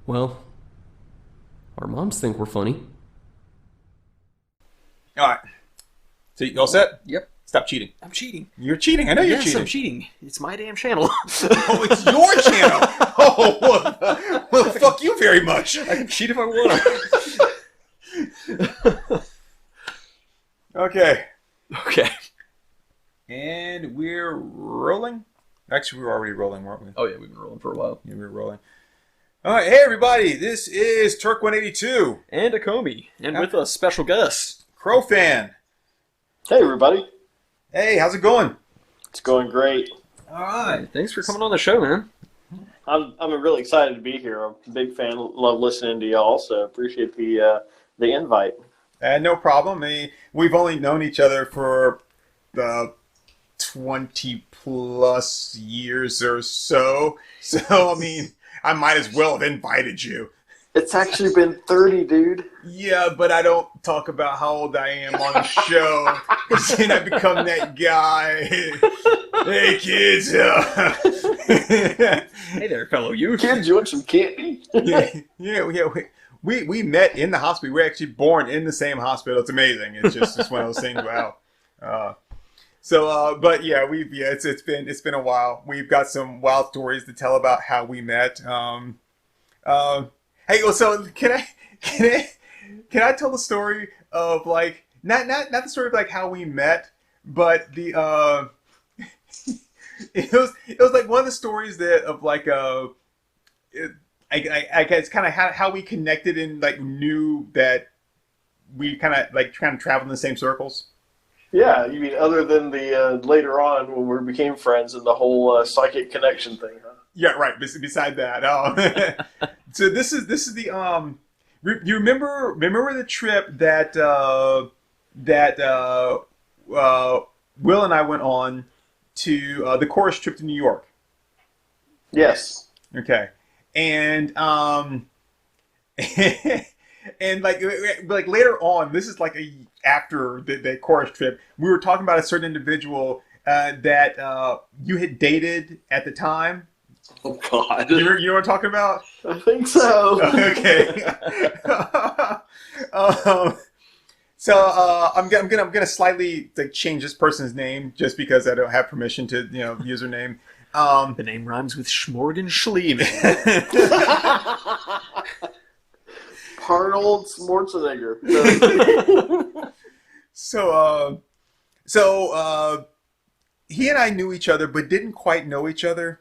Well, our moms think we're funny. All right. So you all set? Yep. Stop cheating. I'm cheating. You're cheating. I know you're Yes, cheating. I'm cheating. It's my damn channel. Oh, it's your channel. Oh, well, fuck you very much. I can cheat if I want to. Okay. Okay. And we're rolling. Actually, we were already rolling, weren't we? Oh, yeah, we've been rolling for a while. Yeah, we were rolling. All right. Hey, everybody. This is Turk 182. And Acomi. And with a special guest. Crow fan. Hey, everybody. Hey, how's it going? It's going great. All right. Hey, thanks for coming on the show, man. I'm really excited to be here. I'm a big fan. Love listening to y'all, so appreciate the invite. No problem. We've only known each other for 20 plus years or so. So, I mean, I might as well have invited you. It's actually been 30, dude. Yeah, but I don't talk about how old I am on the show. Because then I become that guy. Hey, kids. Hey there, fellow youth. Kids, you want some candy? yeah. We met in the hospital. We were actually born in the same hospital. It's amazing. It's just one of those things. Wow. But yeah, it's been a while. We've got some wild stories to tell about how we met. Hey, well, so can I tell the story of like not the story of like how we met, but the it was like one of the stories that of like I guess kind of how we connected and like knew that we kind of traveled in the same circles. Yeah, you mean other than the later on when we became friends and the whole psychic connection thing, huh? Yeah, right. Beside that, so this is the you remember the trip that Will and I went on to the chorus trip to New York. Yes. Okay, and and like later on, this is like after the chorus trip, we were talking about a certain individual that you had dated at the time. Oh, God. You know what I'm talking about? I think so. Okay. I'm gonna slightly like change this person's name just because I don't have permission to use her name. The name rhymes with Schmorgan Schliemann. Arnold Schwarzenegger. So he and I knew each other, but didn't quite know each other.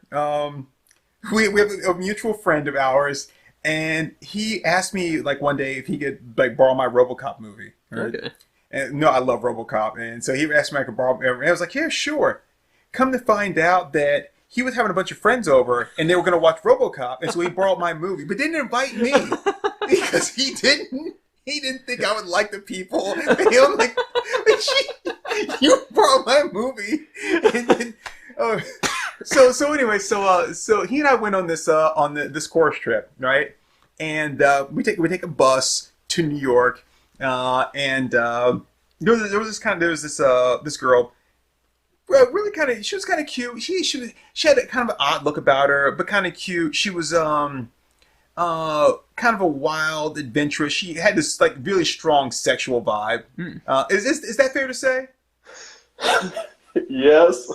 We have a mutual friend of ours, and he asked me like one day if he could like borrow my RoboCop movie. Right? Okay. And no, I love RoboCop, and so he asked me if I could borrow. And I was like, yeah, sure. Come to find out that he was having a bunch of friends over, and they were going to watch RoboCop, and so he borrowed my movie, but didn't invite me because he didn't think I would like the people. And I'm like, you borrowed my movie, and then, so anyway, so he and I went on this this chorus trip, right? And we take a bus to New York, and there was this girl. Really kind of, she was kind of cute. She had a kind of an odd look about her, but kind of cute. She was kind of a wild, adventurous. She had this like really strong sexual vibe. Is that fair to say? Yes.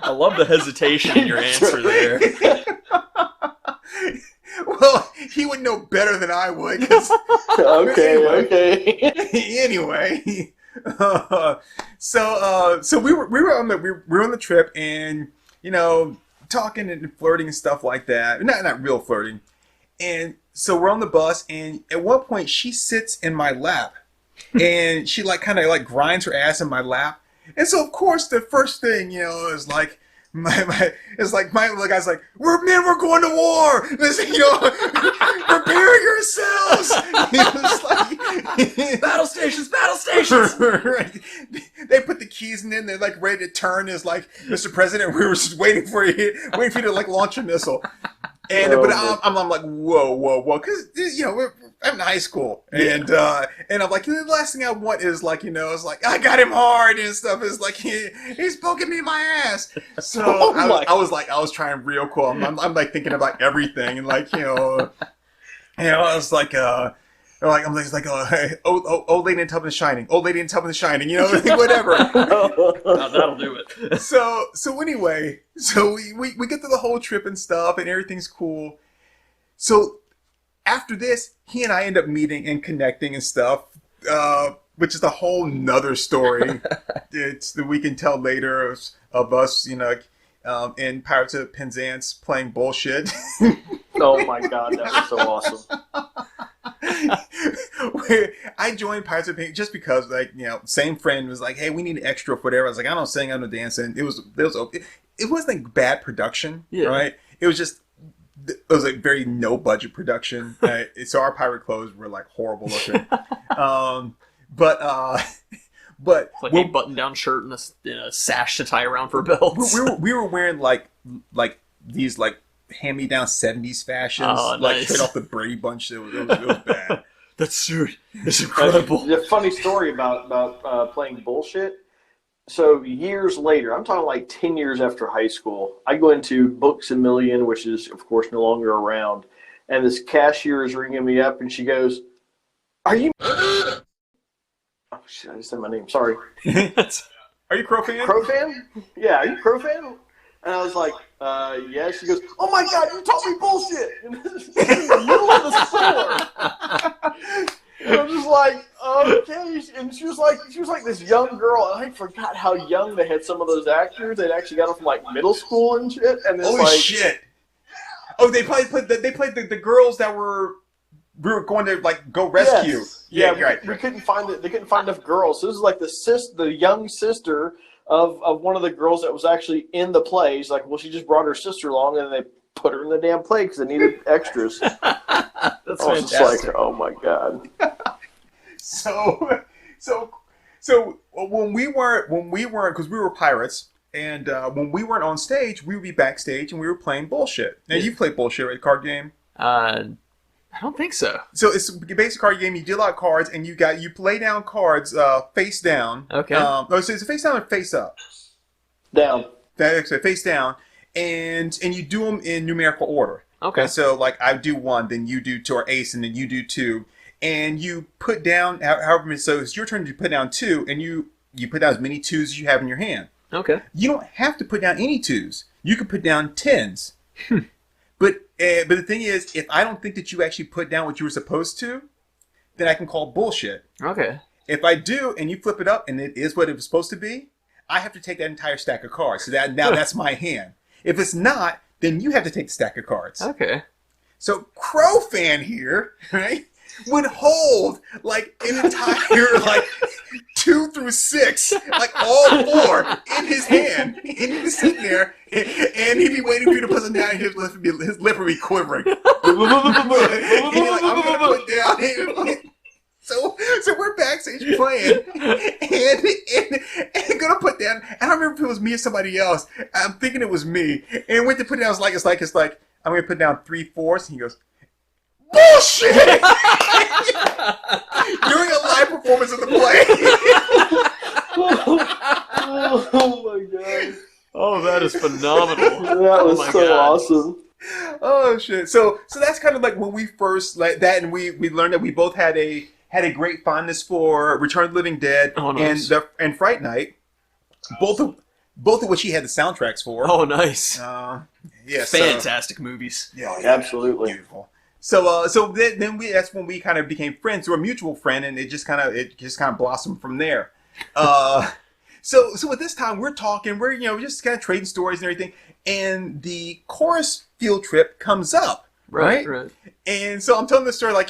I love the hesitation in your answer there. Well, he would know better than I would. Okay. Anyway, so we were on the trip, and talking and flirting and stuff like that. Not real flirting. And so we're on the bus, and at one point she sits in my lap, and she like kind of like grinds her ass in my lap. And so of course the first thing is like my guy's like, we're going to war. This, prepare yourselves. It was like Battle stations. Right. They put the keys in, they're like ready to turn as like, Mr. President, we were just waiting for you to like launch a missile. But I'm like, whoa, because I'm in high school, and I'm like, the last thing I want is like, it's like I got him hard and stuff. It's like he's poking me in my ass. So I was trying real cool. I'm like thinking about everything, and like I was like I'm like hey, old lady in tub and shining, old lady in tub and shining, whatever. That'll do it. So anyway, we get through the whole trip and stuff, and everything's cool. So after this, he and I end up meeting and connecting and stuff, which is a whole nother story. It's that we can tell later of us, in Pirates of Penzance playing bullshit. Oh my god, that was so awesome. I joined Pirates of Penzance just because, same friend was like, "Hey, we need an extra for whatever." I was like, "I don't sing, I don't dance," and it wasn't like bad production, right? It was just. It was a very no budget production. So our pirate clothes were like horrible looking. But like a button-down shirt and a sash to tie around for belts. We were wearing like these like hand-me-down 70s fashions, nice. like straight off the Brady Bunch. It was bad. That suit is incredible. The funny story about playing bullshit. So years later, I'm talking like 10 years after high school, I go into Books A Million, which is, of course, no longer around. And this cashier is ringing me up, and she goes, "Are you..." Oh, shit, I just said my name. Sorry. Are you Crow fan? Crow fan? Yeah, are you Crow fan? And I was like, yeah. She goes, "Oh my god, you taught me bullshit!" And this is in the middle of the store. And I'm just like, okay. And she was like this young girl, and I forgot how young they had some of those actors. They'd actually got them from like middle school and shit. And holy shit! Oh, they played the girls that we were going to like go rescue. Yes. Yeah, right. We couldn't find it. They couldn't find enough girls. So this is like the young sister of one of the girls that was actually in the play. She's like, well, she just brought her sister along, and they put her in the damn play because they needed extras. That's I was just like, oh my god. So when we weren't, because we were pirates, and when we weren't on stage, we would be backstage and we were playing bullshit. Now you played bullshit, right? Card game. I don't think so. So it's a basic card game. You deal out cards, and you play down cards face down. Okay. So it's a face down or face up? Down. That's face down, and you do them in numerical order. Okay. And so like I do 1, then you do 2, or ace, and then you do 2, and you put down however many. So it's your turn to put down 2, and you put down as many 2s as you have in your hand. Okay. You don't have to put down any 2s. You can put down 10s. But the thing is, if I don't think that you actually put down what you were supposed to, then I can call bullshit. Okay. If I do, and you flip it up, and it is what it was supposed to be, I have to take that entire stack of cards. So now that's my hand. If it's not, then you have to take the stack of cards. Okay. So Crow fan here, right, would hold like an entire like 2 through 6, like all 4 in his hand, and he'd be sitting there, and he'd be waiting for you to put them down, and his lip would be quivering. And he'd be like, I'm gonna put down. So we're backstage playing, and gonna put down. I don't remember if it was me or somebody else. I'm thinking it was me. And went to put down. It's like I'm gonna put down 3 4s. And he goes, bullshit! During a live performance of the play. Oh my god! Oh, that is phenomenal. That was so awesome. Oh shit! So that's kind of like when we first like that, and we learned that we both had a great fondness for Return of the Living Dead nice. and Fright Night, both of which he had the soundtracks for. Oh, nice! Yes, fantastic movies. Yeah, absolutely beautiful. So then that's when we kind of became friends through a mutual friend, and it just kind of blossomed from there. So at this time we're talking, we're just kind of trading stories and everything, and the chorus field trip comes up, right? And so I'm telling the story like,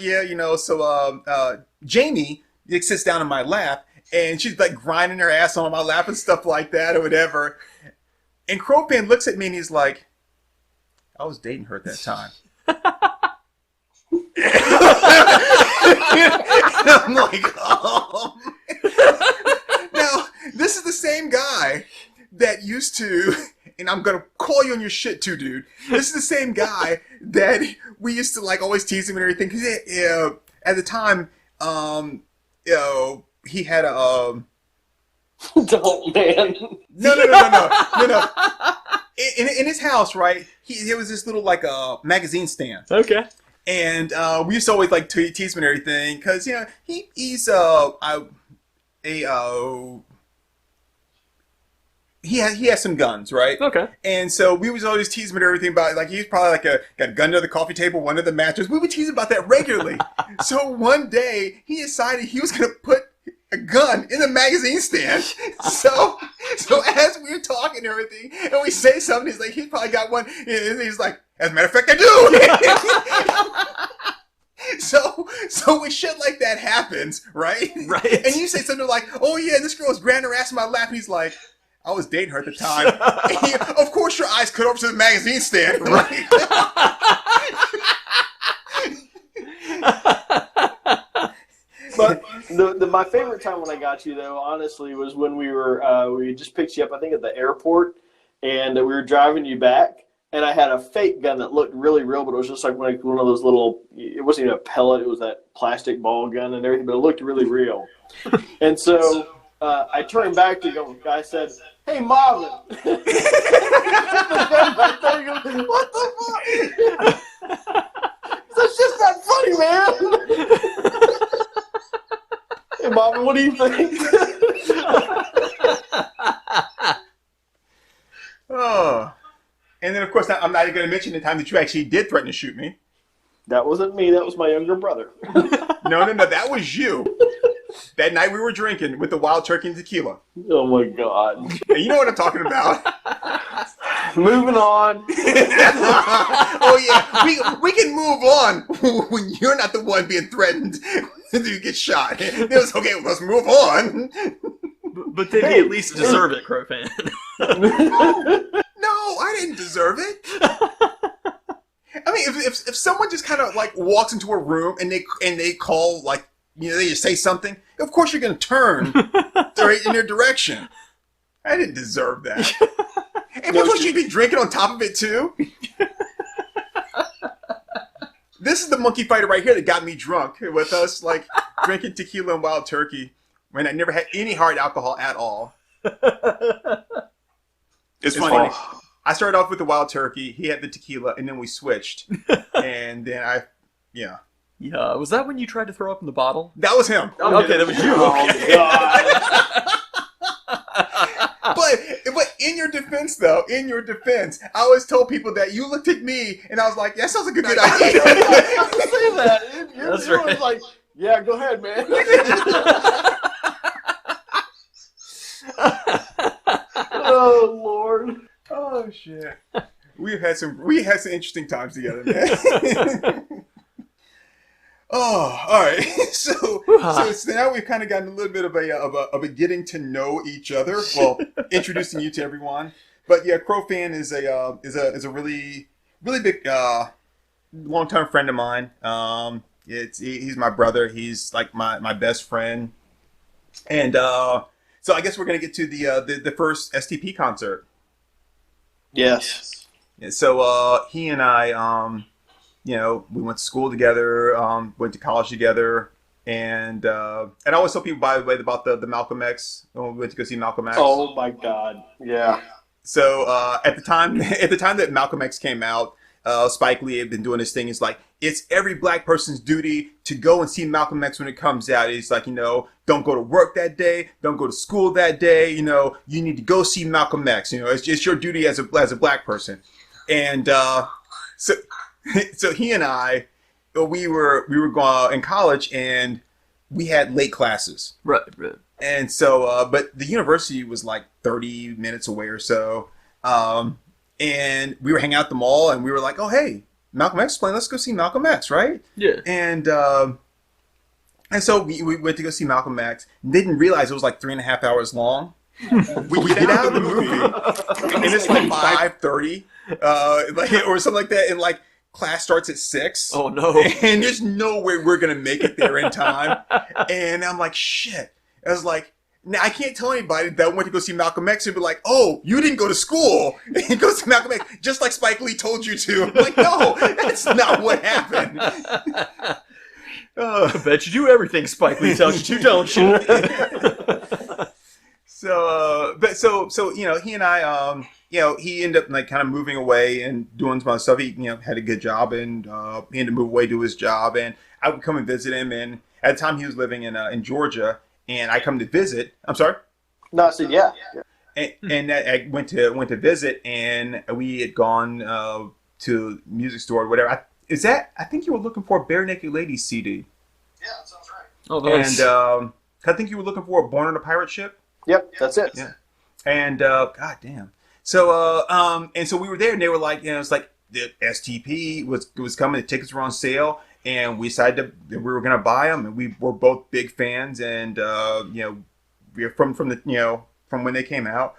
Jamie sits down in my lap, and she's like grinding her ass on my lap and stuff like that or whatever. And Crowpan looks at me and he's like, I was dating her at that time. And I'm like, oh. Now, this is the same guy that used to, and I'm going to call you on your shit too, dude. This is the same guy that we used to like always tease him and everything because at the time, he had a Don't, man. no. In his house, right? There was this little like magazine stand. Okay. And we used to always like tease him and everything because he's he has some guns, right? Okay. And so we was always tease him and everything about like he's probably like got a gun under the coffee table, one of the mattress. We would tease him about that regularly. So one day he decided he was gonna put a gun in the magazine stand. So as we were talking and everything, and we say something, he's probably got one. And he's like, as a matter of fact, I do. So when shit like that happens, right? Right. And you say something like, "Oh yeah, this girl was grabbing her ass in my lap," and he's like, "I was dating her at the time." And of course, your eyes cut over to the magazine stand, right? But my favorite time when I got you, though, honestly, was when we just picked you up, I think, at the airport, and we were driving you back, and I had a fake gun that looked really real, but it was just like one of those little, it wasn't even a pellet, it was that plastic ball gun and everything, but it looked really real. And so I turned back to go, I said, "Hey, Marvin." The gun back there, he goes, "What the fuck?" That's just not funny, man. Hey, Marvin, what do you think? Oh. And then, of course, I'm not even going to mention the time that you actually did threaten to shoot me. That wasn't me. That was my younger brother. No, that was you. That night we were drinking with the wild turkey and tequila. Oh, my God. And you know what I'm talking about. Moving on. Oh, yeah. We can move on when you're not the one being threatened to get shot. It was, okay, let's move on. But did he at least deserve it, Crowfan? No, I didn't deserve it. I mean, if someone just kind of like walks into a room and they call like they just say something, of course you're going to turn right in their direction. I didn't deserve that. And plus, you'd be drinking on top of it too. This is the monkey fighter right here that got me drunk with us like drinking tequila and wild turkey when I never had any hard alcohol at all. It's funny. I started off with the wild turkey. He had the tequila, and then we switched. And then Yeah. Was that when you tried to throw up in the bottle? That was him. Okay, that was you. Oh, God. But in your defense, I always told people that you looked at me, and I was like, that sounds like a good idea. I was say that. That's you right. was like, yeah, go ahead, man. Oh, Lord. Oh, shit. We had some interesting times together, man. Oh, all right. So now we've kind of gotten a little bit of a getting to know each other. Well, introducing you to everyone. But yeah, Crowfan is a really big long-term friend of mine. He's my brother. He's like my best friend. And so I guess we're gonna get to the first STP concert. Yes. Yeah, so he and I we went to school together, went to college together, and I always tell people, by the way, about the Malcolm X. When we went to go see Malcolm X. Oh my God! Yeah. So at the time that Malcolm X came out, Spike Lee had been doing this thing. It's like it's every black person's duty to go and see Malcolm X when it comes out. It's like don't go to work that day, don't go to school that day. You need to go see Malcolm X. It's your duty as a black person, and so he and I, we were going in college, and we had late classes. Right. And so, but the university was like 30 minutes away or so. And we were hanging out at the mall, and we were like, "Oh, hey, Malcolm X is playing. Let's go see Malcolm X, right?" Yeah. And so we went to go see Malcolm X. Didn't realize it was like 3.5 hours long. We get out of the movie, and it's like 5:30, or something like that, and like. Class starts at 6. Oh, no. And there's no way we're going to make it there in time. And I'm like, shit. I was like, Now, I can't tell anybody that I went to go see Malcolm X and be like, oh, you didn't go to school and go see Malcolm X just like Spike Lee told you to. I'm like, no, that's not what happened. I bet you do everything Spike Lee tells you to, don't you? So you know, he and I, you know, he ended up like kind of moving away and doing some other stuff. He, you know, had a good job, and he ended up moving away to his job, and I would come and visit him. And at the time, he was living in Georgia, and I come to visit. I'm sorry. No, I said yeah. And I went to visit, and we had gone to a music store or whatever. I think you were looking for a Bare Naked Ladies CD. Yeah, that sounds right. Oh, nice. And I think you were looking for a Born on a Pirate Ship. Yep, that's it. Yeah. And god damn. So and so we were there, and they were like, you know, it's like the STP was coming, the tickets were on sale, and we decided that we were gonna buy them, and we were both big fans, and you know, we're from the, you know, from when they came out.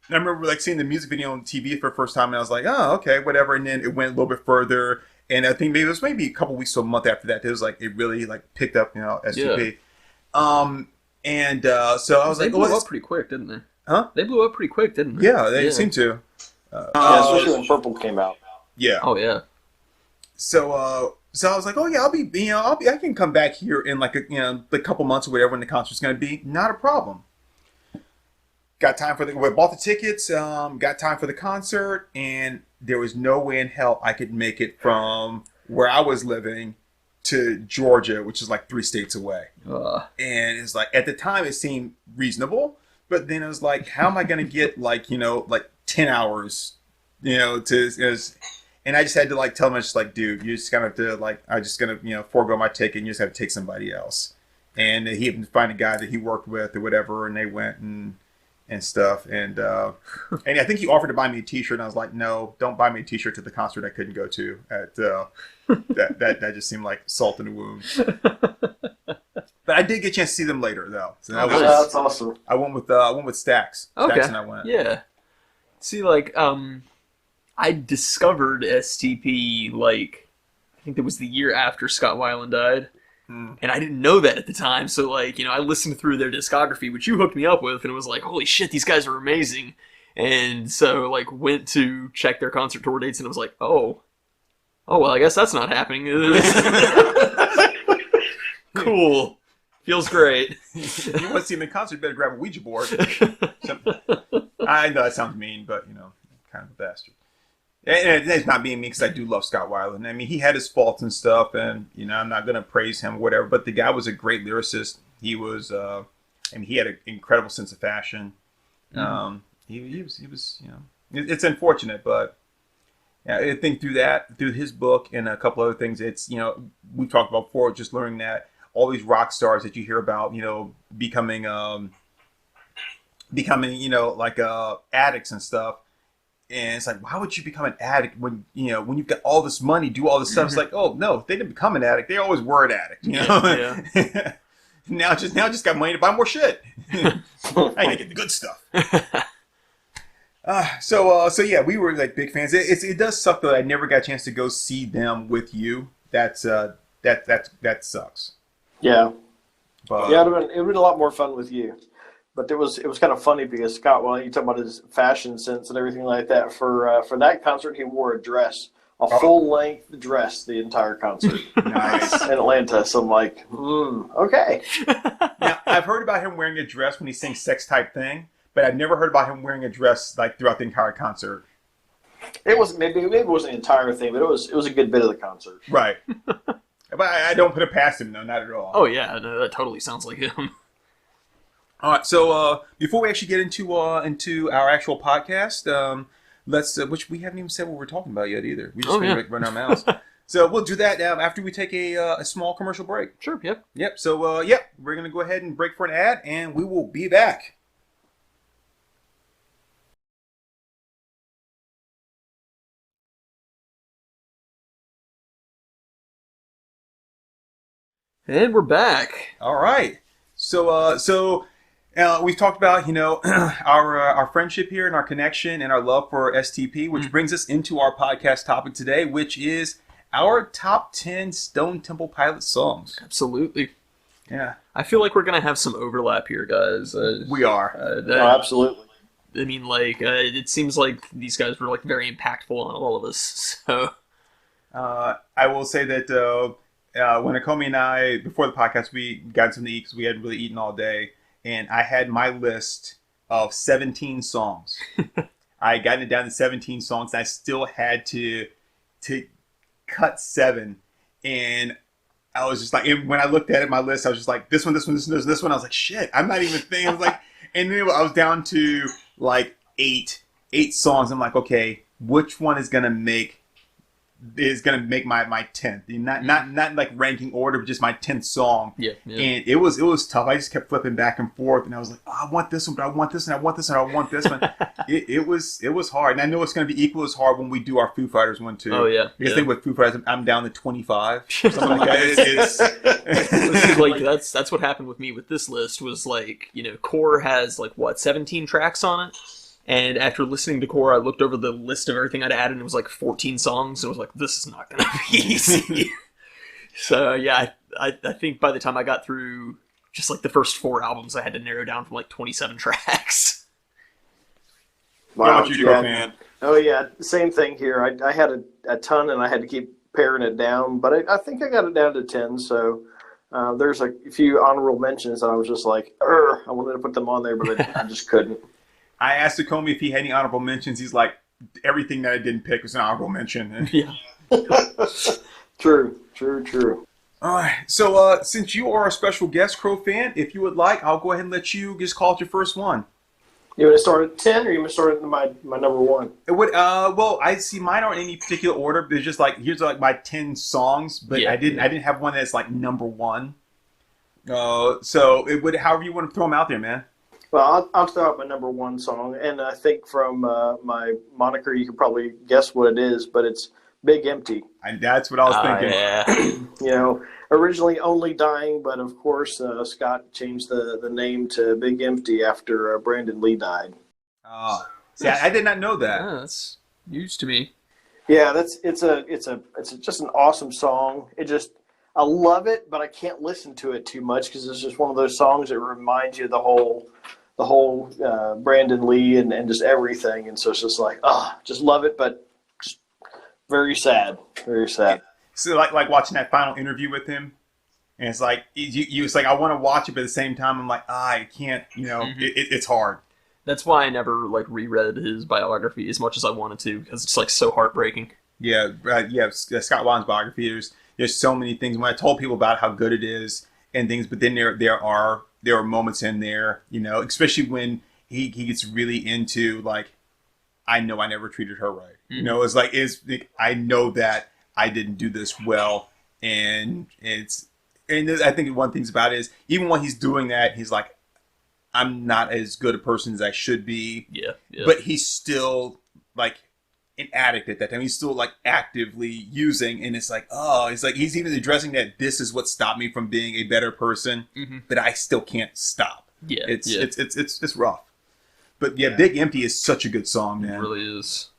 And I remember like seeing the music video on TV for the first time, and I was like, oh, okay, whatever. And then it went a little bit further, and I think maybe it was a couple weeks to a month after that. It was like it really like picked up, you know, STP. Yeah. And so I was they like, blew up pretty quick, didn't they? Huh? They blew up pretty quick, didn't they? Yeah, they seem to. Yeah, especially when Purple came out. Yeah. Oh yeah. So I was like, oh yeah, I can come back here in like a couple months or whatever when the concert's going to be. Not a problem. Got time we bought the tickets, got time for the concert, and there was no way in hell I could make it from where I was living to Georgia, which is like 3 states away. And it's like, at the time it seemed reasonable, but then it was like, how am I going to get like, you know, like 10 hours, you know, and I just had to like tell him, I was just like, dude, you just gonna have to like, I'm just gonna, you know, forego my ticket, and you just have to take somebody else. And he had to find a guy that he worked with or whatever, and they went and stuff. And and I think he offered to buy me a t-shirt, and I was like, no, don't buy me a t-shirt to the concert I couldn't go to. At that just seemed like salt in the wound. But I did get a chance to see them later though. So That's awesome. I went with Stax. Okay. Stax and I went. Yeah. See, like, I discovered STP, like, I think it was the year after Scott Weiland died. And I didn't know that at the time, so, like, you know, I listened through their discography, which you hooked me up with, and it was like, holy shit, these guys are amazing. And so, like, went to check their concert tour dates, and I was like, oh, well, I guess that's not happening. Cool. Feels great. If you want to see them in concert, you better grab a Ouija board. I know that sounds mean, but, you know, kind of a bastard. And it's not being mean, because I do love Scott Weiland. I mean, he had his faults and stuff, and, you know, I'm not going to praise him or whatever, but the guy was a great lyricist. He was, I mean, he had an incredible sense of fashion. He was, you know, it's unfortunate, but yeah, I think through his book and a couple other things, it's, you know, we talked about before, just learning that all these rock stars that you hear about, you know, becoming, you know, like addicts and stuff. And it's like, why would you become an addict when, you know, when you've got all this money, do all this stuff? It's like, oh no, they didn't become an addict. They always were an addict, you know? Yeah. now just got money to buy more shit. I gotta get the good stuff. So yeah, we were like big fans. It does suck though that I never got a chance to go see them with you. That sucks. Yeah. But, yeah, it would have been a lot more fun with you. But it was kind of funny because Scott, well, you talk about his fashion sense and everything like that. For that concert, he wore a dress, a full length dress, the entire concert. Nice. In Atlanta. So I'm like, okay. Now I've heard about him wearing a dress when he sings "Sex Type Thing," but I've never heard about him wearing a dress like throughout the entire concert. It was maybe it wasn't the entire thing, but it was a good bit of the concert. Right. But I don't put it past him, though, not at all. Oh yeah, no, that totally sounds like him. All right, so before we actually get into our actual podcast, let's which we haven't even said what we're talking about yet either. We just run our mouths. So we'll do that after we take a small commercial break. Sure. Yep. Yep. So we're gonna go ahead and break for an ad, and we will be back. And we're back. All right. So we've talked about, you know, our friendship here and our connection and our love for STP, which brings us into our podcast topic today, which is our top 10 Stone Temple Pilots songs. Absolutely. Yeah, I feel like we're gonna have some overlap here, guys. we are. No, absolutely. I mean, like, it seems like these guys were like very impactful on all of us. So, I will say that when Acomi and I, before the podcast, we got something to eat because we hadn't really eaten all day, and I had my list of 17 songs. I had gotten it down to 17 songs, and I still had to cut 7, and I was just like, and when I looked at it, my list, I was just like, this one, this one, this one, this one. I was like, shit, I'm not even thinking. I was like, and then I was down to like eight songs. I'm like, okay, which one is gonna make my 10th? Not like ranking order, but just my 10th song. yeah. And it was tough. I just kept flipping back and forth, and I was like, oh, I want this one, but I want this, and I want this, and I want this one. it was hard, and I know it's going to be equal as hard when we do our Foo Fighters one too. Oh yeah. Because I think with Foo Fighters, I'm down to 25, something like that. It's like that's what happened with me with this list. Was like, Core has like what 17 tracks on it. And after listening to Core, I looked over the list of everything I'd added, and it was like 14 songs, and I was like, this is not going to be easy. So, yeah, I think by the time I got through just like the first 4 albums, I had to narrow down from like 27 tracks. Wow, you man. Oh, yeah, same thing here. I had a ton, and I had to keep paring it down, but I think I got it down to 10, so there's a few honorable mentions that I was just like, I wanted to put them on there, but I just couldn't. I asked Acomi if he had any honorable mentions. He's like, everything that I didn't pick was an honorable mention. Yeah. True. All right. So since you are a special guest, Crow fan, if you would like, I'll go ahead and let you just call it your first one. You want to start at 10, or you want to start at my number 1? It would. Well, I see mine aren't in any particular order. There's just like, here's like my 10 songs, but Yeah. I didn't have one that's like number 1. So it would, however you want to throw them out there, man. Well, I'll throw out my number 1 song, and I think from my moniker, you can probably guess what it is, but it's Big Empty. That's what I was thinking. Yeah. Originally Only Dying, but of course Scott changed the name to Big Empty after Brandon Lee died. See, I did not know that. Yeah, that's news to me. Yeah, it's just an awesome song. I love it, but I can't listen to it too much because it's just one of those songs that reminds you of the whole Brandon Lee and just everything, and so it's just like, just love it, but just very sad. So like watching that final interview with him, and it's like it's like I want to watch it, but at the same time I'm like, I can't. It's hard. That's why I never like reread his biography as much as I wanted to, because it's like so heartbreaking. Yeah, Scott Weiland's biography. There's so many things. When I told people about how good it is and things, but then there are moments in there, especially when he gets really into like, I know I never treated her right. Mm-hmm. I know that I didn't do this well, and I think one thing about it is even when he's doing that, he's like, I'm not as good a person as I should be. Yeah. But he's still like an addict at that time. He's still like actively using, and it's like, he's even addressing that this is what stopped me from being a better person, but I still can't stop. Yeah. It's rough. But yeah, Big Empty is such a good song, man. It really is.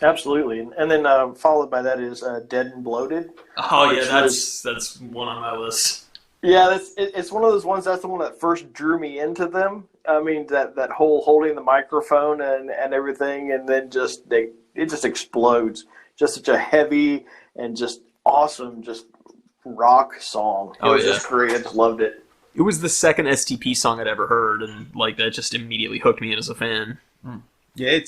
Absolutely, and then followed by that is Dead and Bloated. Oh yeah, that's one on my list. Yeah, it's one of those ones. That's the one that first drew me into them. I mean, that whole holding the microphone and everything, and then it just explodes. Just such a heavy and just awesome, just rock song. It was just great. I just loved it. It was the second STP song I'd ever heard, and like that just immediately hooked me in as a fan. Yeah,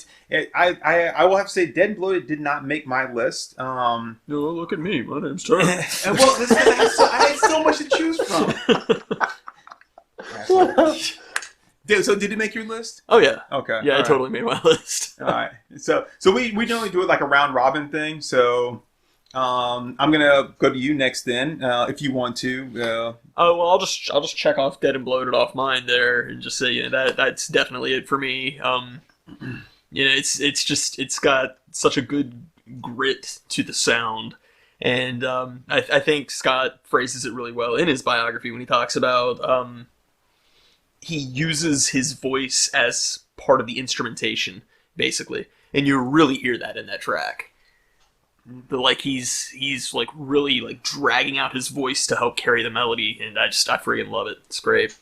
I will have to say, Dead and Bloated did not make my list. No, look at me. My name's Turk. Well, I had so much to choose from. So did it make your list? Oh yeah. Okay. Yeah, it totally made my list. All right. So we generally do it like a round robin thing. So I'm gonna go to you next then, if you want to. Oh well, I'll just check off Dead and Bloated off mine there, and just say that's definitely it for me. It's got such a good grit to the sound, and I think Scott phrases it really well in his biography when he talks about he uses his voice as part of the instrumentation, basically, and you really hear that in that track. like he's like really like dragging out his voice to help carry the melody, and I freaking love it. It's great.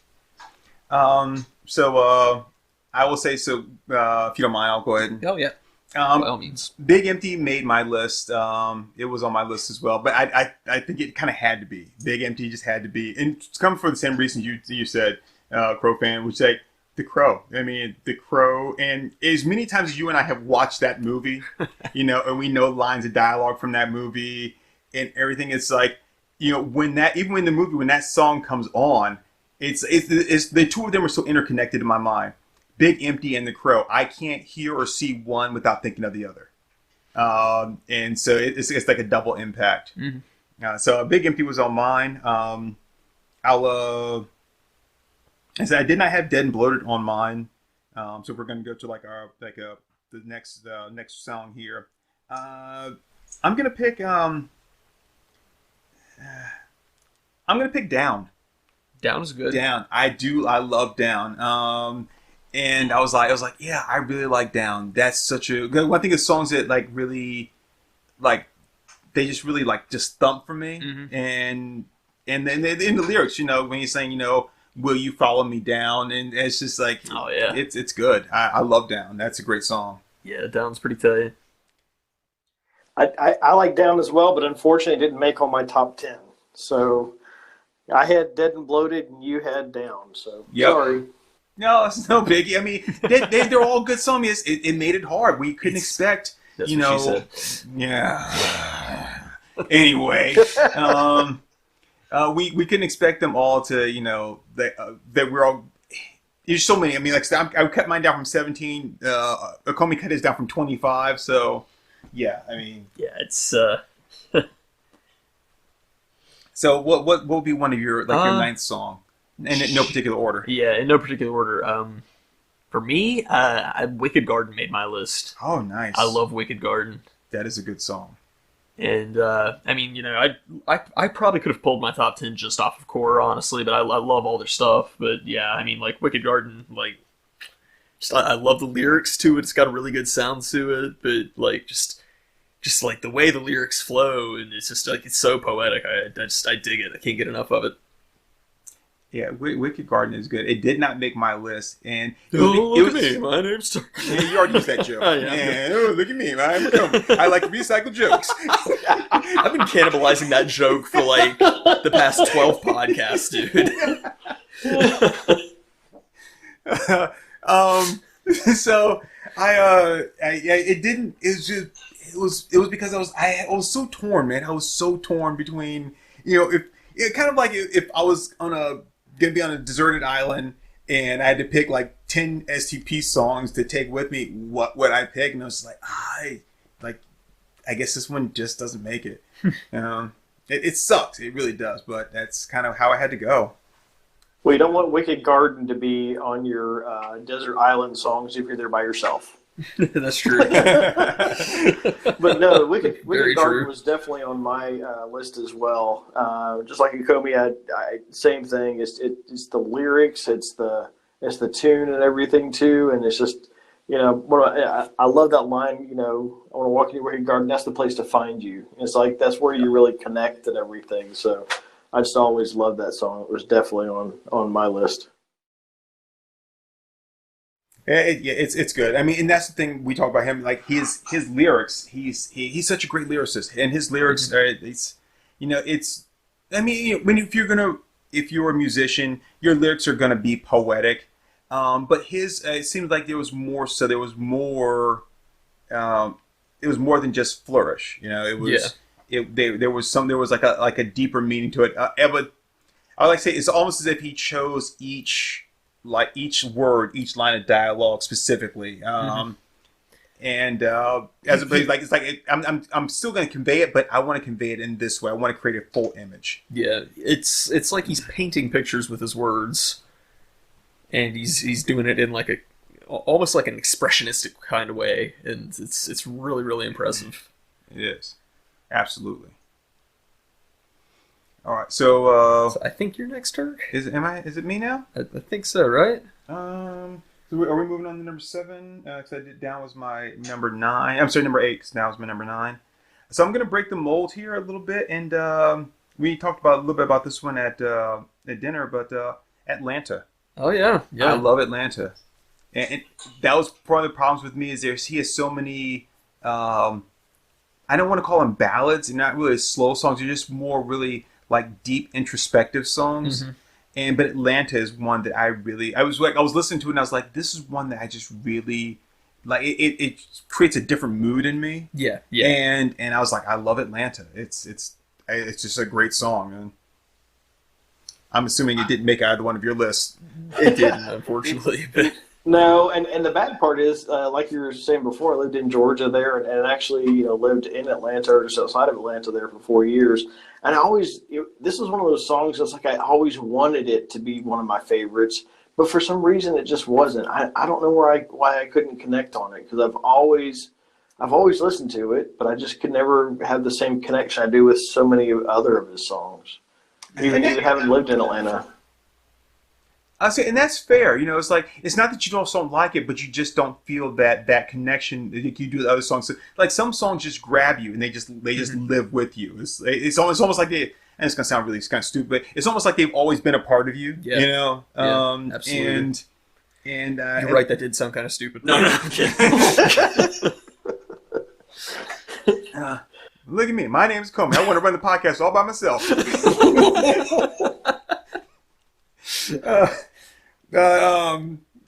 So I will say so. If you don't mind, I'll go ahead. Oh yeah, by all means. Big Empty made my list. It was on my list as well, but I think it kind of had to be. Big Empty just had to be, and it's coming for the same reason you said, Crow fan, which is like The Crow. I mean, The Crow, and as many times as you and I have watched that movie, and we know lines of dialogue from that movie and everything, it's like, when that song comes on, it's the two of them are so interconnected in my mind. Big Empty and The Crow. I can't hear or see one without thinking of the other. And so it's like a double impact. Mm-hmm. So Big Empty was on mine. I said I did not have Dead and Bloated on mine. So we're going to go to the next song here. I'm going to pick Down. Down is good. Down. I love Down. And I was like, yeah, I really like Down. That's such a good. I think it's songs that like really, like, they just really like just thump for me. Mm-hmm. And then in the lyrics, when he's saying, will you follow me down? And it's just like, oh yeah, it's good. I love Down. That's a great song. Yeah, Down's pretty tight. I like Down as well, but unfortunately, it didn't make on my top 10. So I had Dead and Bloated, and you had Down. So sorry. No, it's no biggie. I mean, they're all good songs. It made it hard. We couldn't expect, That's what she said. Yeah. Anyway, we couldn't expect them all to, that we're all. There's so many. I mean, like I cut mine down from 17. Acomi cut his down from 25. So, yeah. I mean, yeah, it's. So what will be one of your your ninth song? And in no particular order. Yeah, in no particular order. For me, Wicked Garden made my list. Oh, nice. I love Wicked Garden. That is a good song. And I mean, I probably could have pulled my top 10 just off of Core, honestly, but I love all their stuff. But yeah, I mean, like Wicked Garden, like, I love the lyrics to it. It's got a really good sound to it, but like just like the way the lyrics flow, and it's just like it's so poetic. I dig it. I can't get enough of it. Yeah, Wicked Garden is good. It did not make my list, and look at me. My name's Turk. Yeah, you already used that joke. Look at me. I like to recycle jokes. I've been cannibalizing that joke for like the past 12 podcasts, dude. So it didn't. It was because I was so torn, man. I was so torn between kind of like if I was gonna be on a deserted island and I had to pick like 10 STP songs to take with me, what would I pick? And I was like, I guess this one just doesn't make it. It sucks. It really does. But that's kind of how I had to go. Well, you don't want Wicked Garden to be on your desert island songs if you're there by yourself. That's true. But no, Wicked Garden true. was definitely on my list as well. Just like Acomi, same thing. It's the lyrics, it's the tune and everything too, and it's just I love that line. I want to walk into your Wicked Garden. That's the place to find you. And it's like that's where you really connect and everything. So I just always loved that song. It was definitely on my list. It's good. I mean, and that's the thing we talk about him. Like his lyrics, he's such a great lyricist, and his lyrics are I mean, if you're a musician, your lyrics are gonna be poetic. But his it seems like there was more. So there was more. It was more than just flourish. It was. Yeah. There was like a deeper meaning to it. But I would like to say it's almost as if he chose each word, each line of dialogue specifically, and as opposed like it's like I'm still going to convey it, but I want to convey it in this way. I want to create a full image. Yeah, it's like he's painting pictures with his words, and he's doing it in like almost like an expressionistic kind of way, and it's really, really impressive. It is, absolutely. All right, so I think you're next, Turk. Is it me now? I think so, right? So are we moving on to number 7? Because Down was my number 9. I'm sorry, number 8. Because Down was my number 9. So I'm gonna break the mold here a little bit, and we talked about a little bit about this one at dinner, but Atlanta. Oh yeah, I love Atlanta, and that was one of the problems with me is he has so many. I don't want to call them ballads, and not really slow songs. They're just more really like deep introspective songs. But Atlanta is one that I was listening to it and I was like, this is one that I just really like. It creates a different mood in me. Yeah. And I was like, I love Atlanta. It's just a great song, and I'm assuming it didn't make either one of your lists. It didn't, unfortunately. But No, and the bad part is, like you were saying before, I lived in Georgia there, and actually, lived in Atlanta or just outside of Atlanta there for 4 years. And this was one of those songs that's like I always wanted it to be one of my favorites, but for some reason it just wasn't. I don't know why I couldn't connect on it, because I've always listened to it, but I just could never have the same connection I do with so many other of his songs, even having lived in Atlanta. I say, and that's fair. It's like it's not that you don't like it, but you just don't feel that connection that you do with other songs. So, like some songs just grab you and they just live with you. It's almost like they. And it's gonna sound really kind of stupid, but it's almost like they've always been a part of you. Yeah. Absolutely. And you're right. That did sound kind of stupid. No, I'm kidding. Look at me. My name's Acomi. I want to run the podcast all by myself.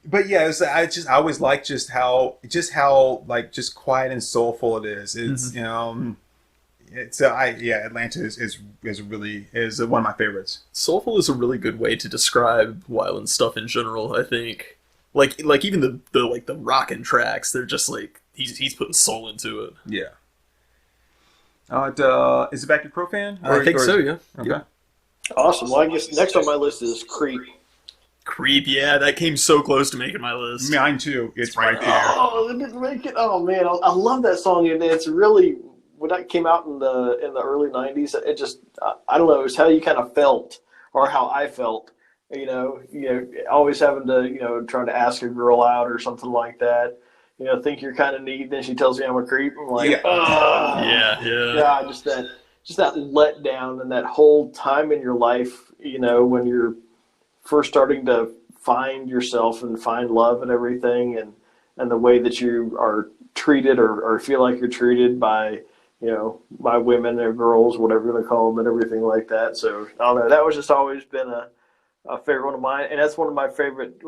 But yeah, I always like just how like just quiet and soulful it is. It's Atlanta is one of my favorites. Soulful is a really good way to describe Weiland's stuff in general. I think, like even the rockin' tracks, they're just like he's putting soul into it. Yeah. Is it back to Profan? I think so. Yeah. Okay. Yeah. Awesome. Well, I guess next on my list is Creep. Creep, yeah, that came so close to making my list. Mine too. It's right there. Oh, it didn't make it. Oh man, I love that song, and it's really when that came out in the early '90s. It just I don't know. It was how you kind of felt, or how I felt. Always having to trying to ask a girl out or something like that. Think you're kind of neat, then she tells me I'm a creep. I'm like, yeah. Just that letdown and that whole time in your life. When you're first starting to find yourself and find love and everything, and the way that you are treated or feel like you're treated by by women or girls, whatever you want to call them, and everything like that. So I don't know, that was just always been a favorite one of mine, and that's one of my favorite.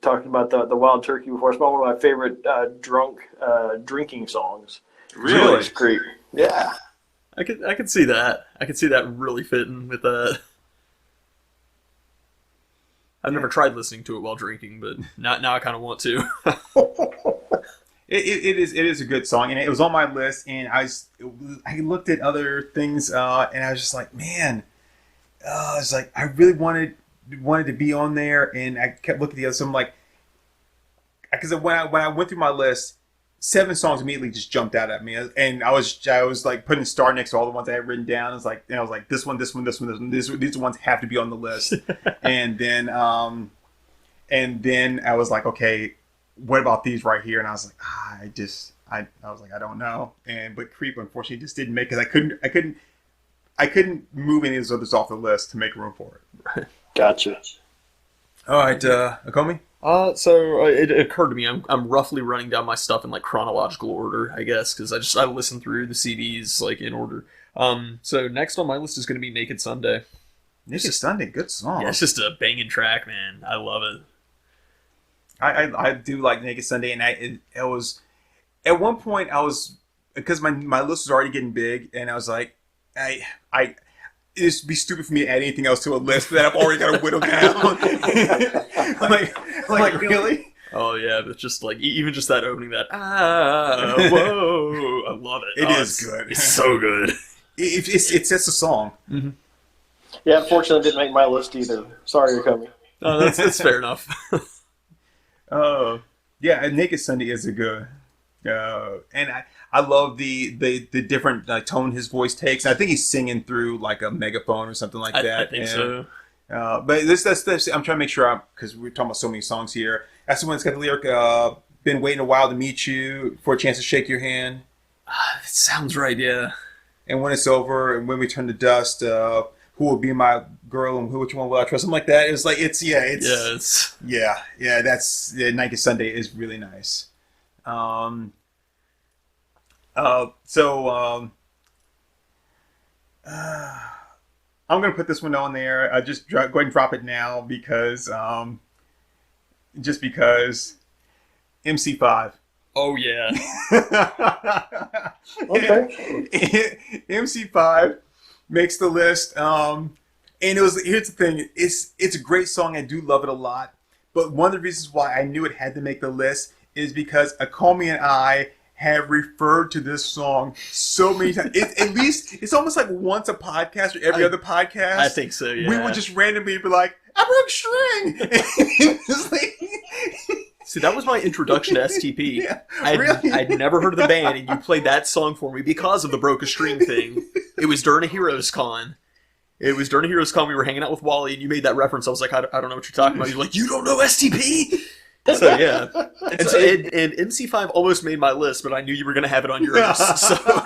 Talking about the Wild Turkey before, it's one of my favorite drinking songs. Really? It's Creep. Yeah. I could see that. I could see that really fitting with that. I've never tried listening to it while drinking, but now I kind of want to. It is a good song, and it was on my list. And I looked at other things, and I was just like, man, I was like, I really wanted to be on there, and I kept looking at the other. So I'm like, because when I went through my list, 7 songs immediately just jumped out at me, and I was like putting star next to all the ones I had written down. I was like this one. These ones have to be on the list. and then I was like, okay, what about these right here? And I was like, I was like, I don't know. But Creep unfortunately just didn't make it. I couldn't move any of those others off the list to make room for it. Gotcha. All right, Acomi. So it occurred to me I'm roughly running down my stuff in like chronological order, I guess, because I listen through the CDs like in order. So next on my list is going to be Naked Sunday. Naked Sunday, good song. Yeah, it's just a banging track, man. I love it. I do like Naked Sunday, and it was at one point because my list was already getting big, and I was like, it'd be stupid for me to add anything else to a list that I've already got to whittle down. like really? Oh yeah, but just like even just that opening, that whoa, I love it. It is good. It's so good. It's just a song. Mm-hmm. Yeah, unfortunately, it didn't make my list either. Sorry, you're coming. No, that's fair enough. Yeah, Naked Sunday is a good. And I love the different tone his voice takes. I think he's singing through like a megaphone or something like that. I think so. But that's I'm trying to make sure because we're talking about so many songs here. That's the one that's got the lyric, been waiting a while to meet you for a chance to shake your hand. It sounds right, yeah. And when it's over, and when we turn to dust, who will be my girl, and which one will I trust? Something like that. It's like that's Nike Sunday is really nice. I'm gonna put this one on there. Just go ahead and drop it now because MC5. Oh yeah. Okay. MC5 makes the list. And here's the thing. It's a great song. I do love it a lot. But one of the reasons why I knew it had to make the list is because Acomi and I have referred to this song so many times. At least it's almost like once a podcast or every other podcast. I think so, yeah. We would just randomly be like, I broke string. It's like, See, that was my introduction to STP. Yeah, I'd never heard of the band, and you played that song for me because of the broke a string thing. It was during a Heroes Con. We were hanging out with Wally, and you made that reference. I was like, I don't know what you're talking about. You're like, you don't know STP? So, yeah. And MC5 almost made my list, but I knew you were going to have it on yours. So.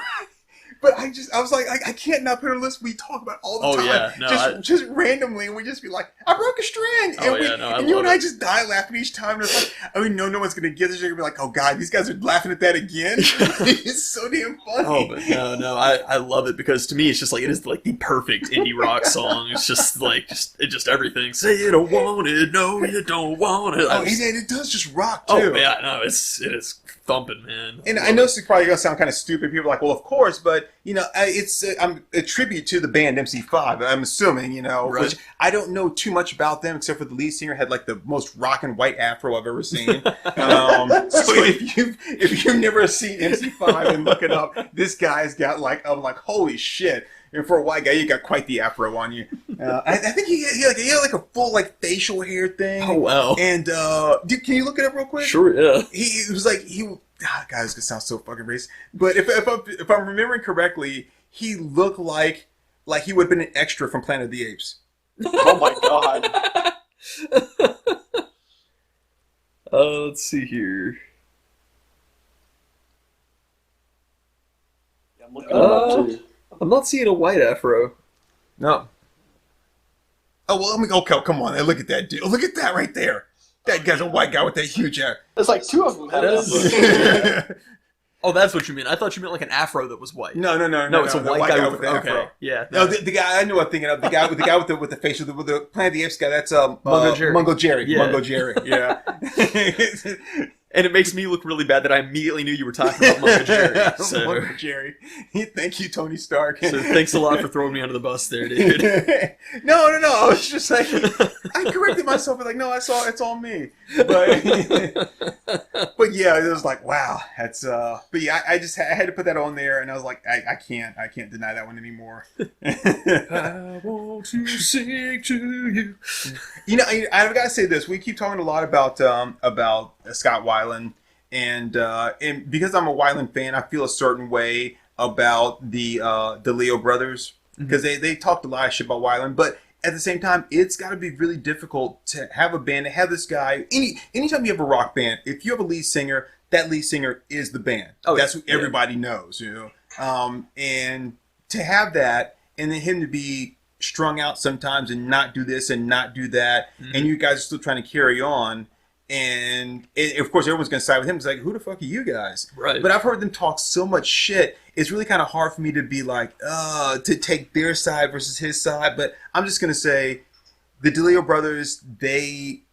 But I was like, I can't not put a list we talk about all the time. Yeah. No, just randomly, and we just be like, I broke a string. And you and I just die laughing each time. And it's like, no one's going to get this. You're going to be like, oh, God, these guys are laughing at that again. It's so damn funny. Oh, but no, I love it because to me, it's just like, it is like the perfect indie rock song. It's just like, just everything. Say you don't want it, no, you don't want it. And it does just rock, too. Oh, yeah, no, it is thumping, man. And I know this is probably going to sound kind of stupid. People are like, well, of course, but, it's a tribute to the band MC5, I'm assuming, Right. which I don't know too much about them, except for the lead singer had like the most rock and white afro I've ever seen. So if you've never seen MC5 and look it up, this guy's got like, I'm like, holy shit. And for a white guy, you got quite the afro on you. I think he had like a full like facial hair thing. Oh, wow. And can you look it up real quick? Sure, yeah. He was like, God, this could sound so fucking racist. But if I'm remembering correctly, he looked like he would have been an extra from Planet of the Apes. Oh my god. Let's see here. I'm looking him up too. I'm not seeing a white afro. No. Oh, well, okay, come on. Look at that dude. Look at that right there. That guy's a white guy with that huge hair. There's like two of them. Have that. Oh, that's what you mean. I thought you meant like an afro that was white. No. No, it's a white guy with the afro. Okay, yeah. No, the guy I know. I'm thinking of the guy with the facial with the Planet of the Apes guy. That's Mungo Jerry. Yeah. Mungo Jerry. Yeah. And it makes me look really bad that I immediately knew you were talking about Mungo Jerry. So. Mungo Jerry. Thank you, Tony Stark. So thanks a lot for throwing me under the bus there, dude. No. I was just like, I corrected myself. Like, no, it's all me. But yeah, it was like, wow, that's. But yeah, I had to put that on there, and I was like, I can't deny that one anymore. I want to sing to you. I've got to say this. We keep talking a lot about Scott Weiland, and because I'm a Weiland fan, I feel a certain way about the Leo brothers because they talked a lot of shit about Weiland, but at the same time, it's got to be really difficult to have a band, to have this guy. Anytime you have a rock band, if you have a lead singer, that lead singer is the band. Oh, that's who everybody knows, and to have that, and then him to be strung out sometimes and not do this and not do that, and you guys are still trying to carry on. And of course, everyone's going to side with him. It's like, who the fuck are you guys? Right. But I've heard them talk so much shit. It's really kind of hard for me to be like, to take their side versus his side. But I'm just going to say, the DeLeo brothers, they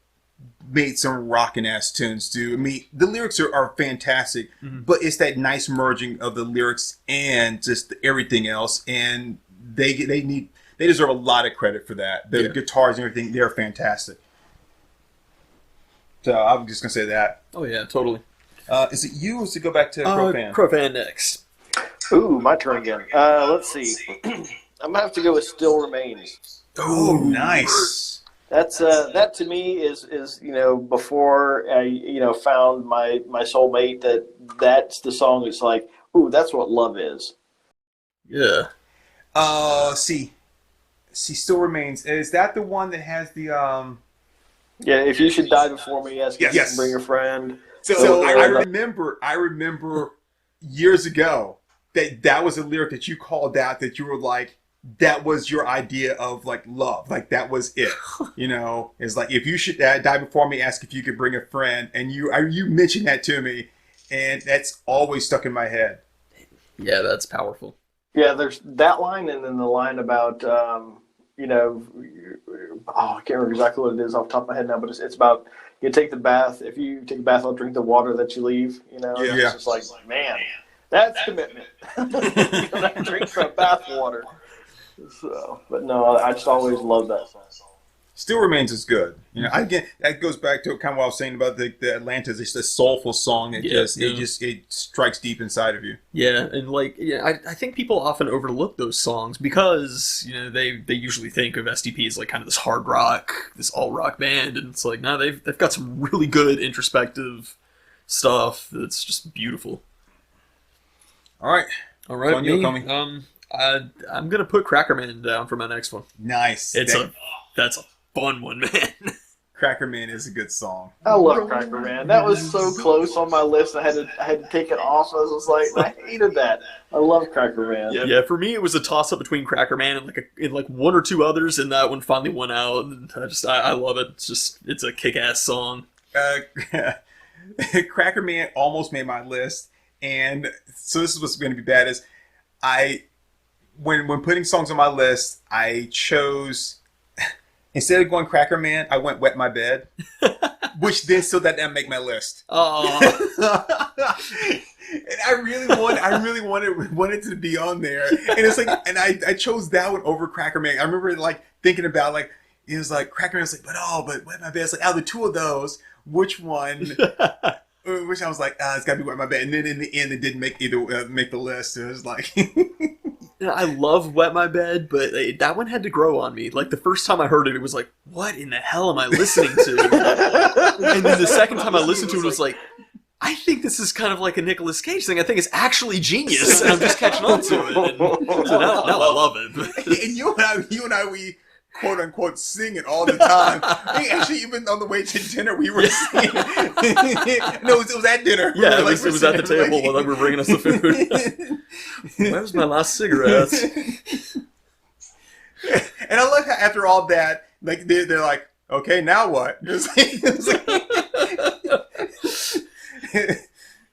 made some rockin' ass tunes, dude. I mean, the lyrics are fantastic, but it's that nice merging of the lyrics and just everything else. And they deserve a lot of credit for that. The guitars and everything, they're fantastic. So I'm just going to say that. Oh, yeah, totally. Is it you or is it go back to Crowfan? Crowfan next. Ooh, my turn again. Let's see. I'm going to have to go with Still Remains. Oh, nice. That's that to me is before I found my soulmate, that's the song that's like, ooh, that's what love is. Yeah. See, Still Remains. Is that the one that has the Yeah, if you should die before me, yes. Yes. Bring a friend. So I remember years ago that was a lyric that you called out, that you were like, that was your idea of like love, like that was it. You know, it's like, if you should die before me, ask if you could bring a friend, and you mentioned that to me, and that's always stuck in my head. Yeah, that's powerful. Yeah, there's that line, and then the line about, you know, I can't remember exactly what it is off the top of my head now, but it's about, you take the bath. If you take a bath, I'll drink the water that you leave. You know, Yeah. it's just like, man, that's commitment. You don't drink the bath water. So, but no, I just always love that song. Still remains as good. You know, again, that goes back to kind of what I was saying about the Atlantis. It's a soulful song that it strikes deep inside of you. Yeah, and like, I think people often overlook those songs because, you know, they usually think of STP as like kind of this hard rock, this alt rock band, and it's like, no, they've got some really good introspective stuff that's just beautiful. All right, me, Acomi. I'm gonna put Cracker Man down for my next one. Nice. That's a fun one, man. Cracker Man is a good song. I love Cracker Man. That was so close on my list. I had to take it off. I was like, I hated that. I love Cracker Man. Yeah, for me it was a toss up between Cracker Man and like one or two others, and that one finally won out. And I love it. It's a kick ass song. Cracker Man almost made my list, and so this is what's going to be bad is when putting songs on my list, I chose, instead of going Cracker Man, I went Wet My Bed, which then still didn't make my list. Oh. And I really wanted to be on there, and it's like, and I chose that one over Cracker Man. I remember like thinking about like, it was like Cracker Man was like, but Wet My Bed. It's like, out of the two of those, which one? Which I was like, it's gotta be Wet My Bed. And then in the end, it didn't make make the list. It was like. I love Wet My Bed, but that one had to grow on me. Like, the first time I heard it, it was like, what in the hell am I listening to? And then the second time I listened to it, it was like, I think this is kind of like a Nicolas Cage thing. I think it's actually genius, and I'm just catching on to it. And so now I love it. And you and I, we quote unquote sing it all the time. Actually, even on the way to dinner, we were singing. No, it was at dinner. Yeah, it was at the table while they were bringing us the food. Where's my last cigarette? And I like how after all that, like they're like, okay, now what?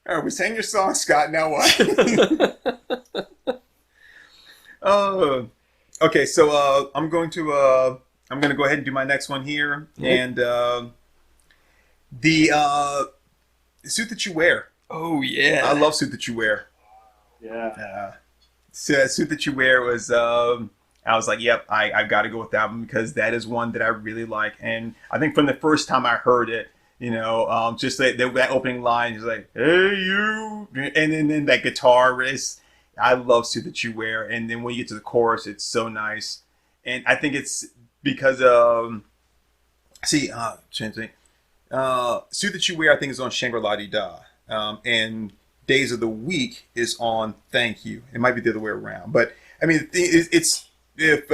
All right, we sang your song, Scott. Now what? Okay, so I'm going to go ahead and do my next one here, and the Suit That You Wear. Oh yeah, I love Suit That You Wear. Yeah. So Suit That You Wear was I was like, yep, I've got to go with that one because that is one that I really like, and I think from the first time I heard it, you know, just that opening line is like, hey you, and then that guitar riff. I love Suit That You Wear, and then when you get to the chorus, it's so nice, and I think it's because Suit That You Wear I think is on Shangri-La-Di-Da, and Days of the Week is on Thank You. It might be the other way around, but I mean it's if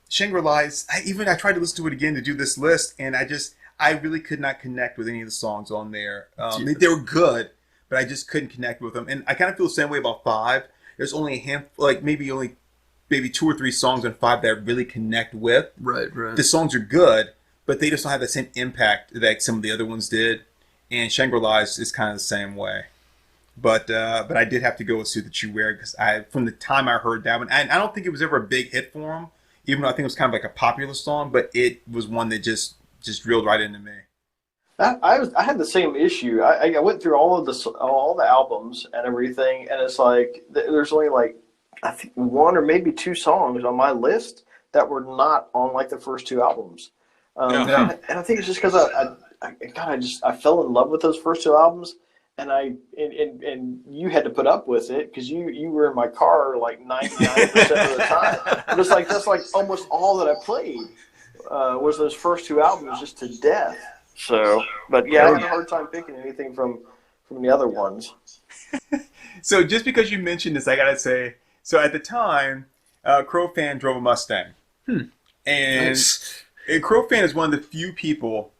Shangri-La is, I tried to listen to it again to do this list, and I really could not connect with any of the songs on there. They were good, but I just couldn't connect with them. And I kind of feel the same way about 5. There's only a handful, like maybe 2 or 3 songs on 5 that I really connect with. Right. The songs are good, but they just don't have the same impact that some of the other ones did. And Shangri-La is kind of the same way. But I did have to go with Suit That You Wear because from the time I heard that one, and I don't think it was ever a big hit for him, even though I think it was kind of like a popular song, but it was one that just drilled right into me. I had the same issue. I went through all the albums and everything, and it's like there's only like I think 1 or maybe 2 songs on my list that were not on like the first 2 albums. And I think it's just because I fell in love with those first 2 albums, and you had to put up with it because you were in my car like 99% of the time. And it's like that's like almost all that I played was those first 2 albums just to death. So, but yeah, I had a hard time picking anything from the other ones. So just because you mentioned this, I gotta say, so at the time, Crow Fan drove a Mustang, and Nice. Crow Fan is one of the few people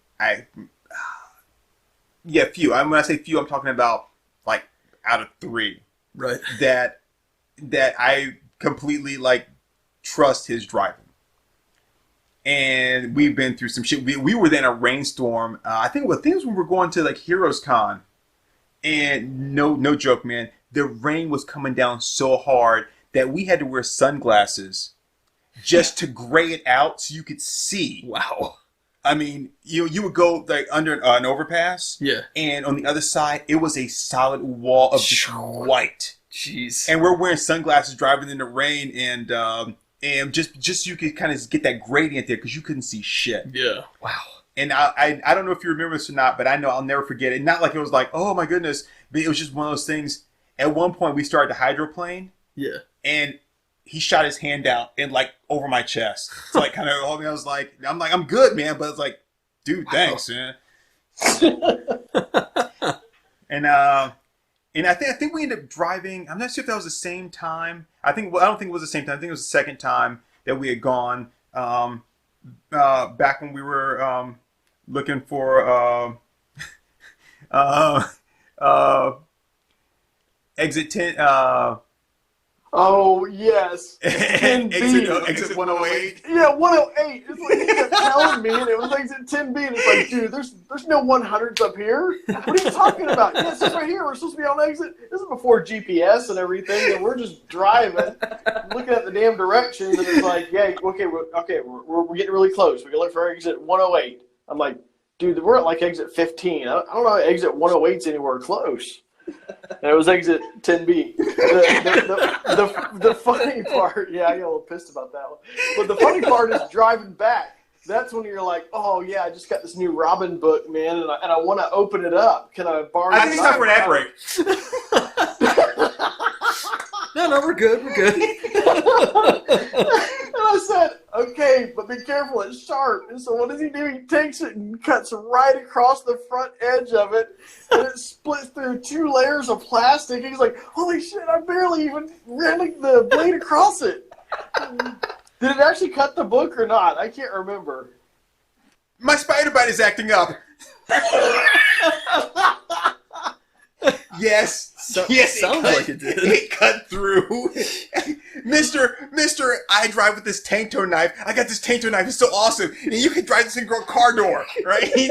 few. When I say few, I'm talking about like out of 3 Right. that I completely like trust his driving. And we've been through some shit. We were in a rainstorm. I think it was when we were going to like Heroes Con, and no joke, man. The rain was coming down so hard that we had to wear sunglasses just to gray it out so you could see. Wow. I mean, you would go like under an overpass, Yeah. and on the other side it was a solid wall of just white. Jeez. And we're wearing sunglasses driving in the rain, and just so you could kind of get that gradient there because you couldn't see shit. Yeah. Wow. And I don't know if you remember this or not, but I know I'll never forget it. Not like it was like, oh my goodness, but it was just one of those things. At one point, we started to hydroplane. Yeah. And he shot his hand out and like over my chest. So like kind of hold me. I was like, I'm good, man. But it's like, dude, thanks, man. And I think we ended up driving. I'm not sure if that was the same time. I don't think it was the same time. I think it was the second time that we had gone. Back when we were looking for exit 10. Oh, yes. exit 108. Yeah, 108. It's like he kept telling me, and it was exit 10B, and it's like, dude, there's no 100s up here. What are you talking about? Yes, it's right here. We're supposed to be on exit. This is before GPS and everything, and we're just driving, looking at the damn directions, and it's like, yeah, okay, we're getting really close. We can look for exit 108. I'm like, dude, we're at like exit 15. I don't know if exit 108's anywhere close. And it was exit 10B. The funny part, yeah, I got a little pissed about that one. But the funny part is driving back. That's when you're like, oh yeah, I just got this new Robin book, man, and I want to open it up. Can I borrow? I think it's time for an ad break. No, we're good. We're good. And I said, okay, but be careful, it's sharp. And so what does he do? He takes it and cuts right across the front edge of it, and it splits through 2 layers of plastic. He's like, holy shit, I barely even ran the blade across it. Did it actually cut the book or not? I can't remember. My spider bite is acting up. Yes. Yes, sounds like it did. It cut through. Mister, I drive with this tank toe knife. I got this tank toe knife. It's so awesome. And you can drive this in a car door, right? And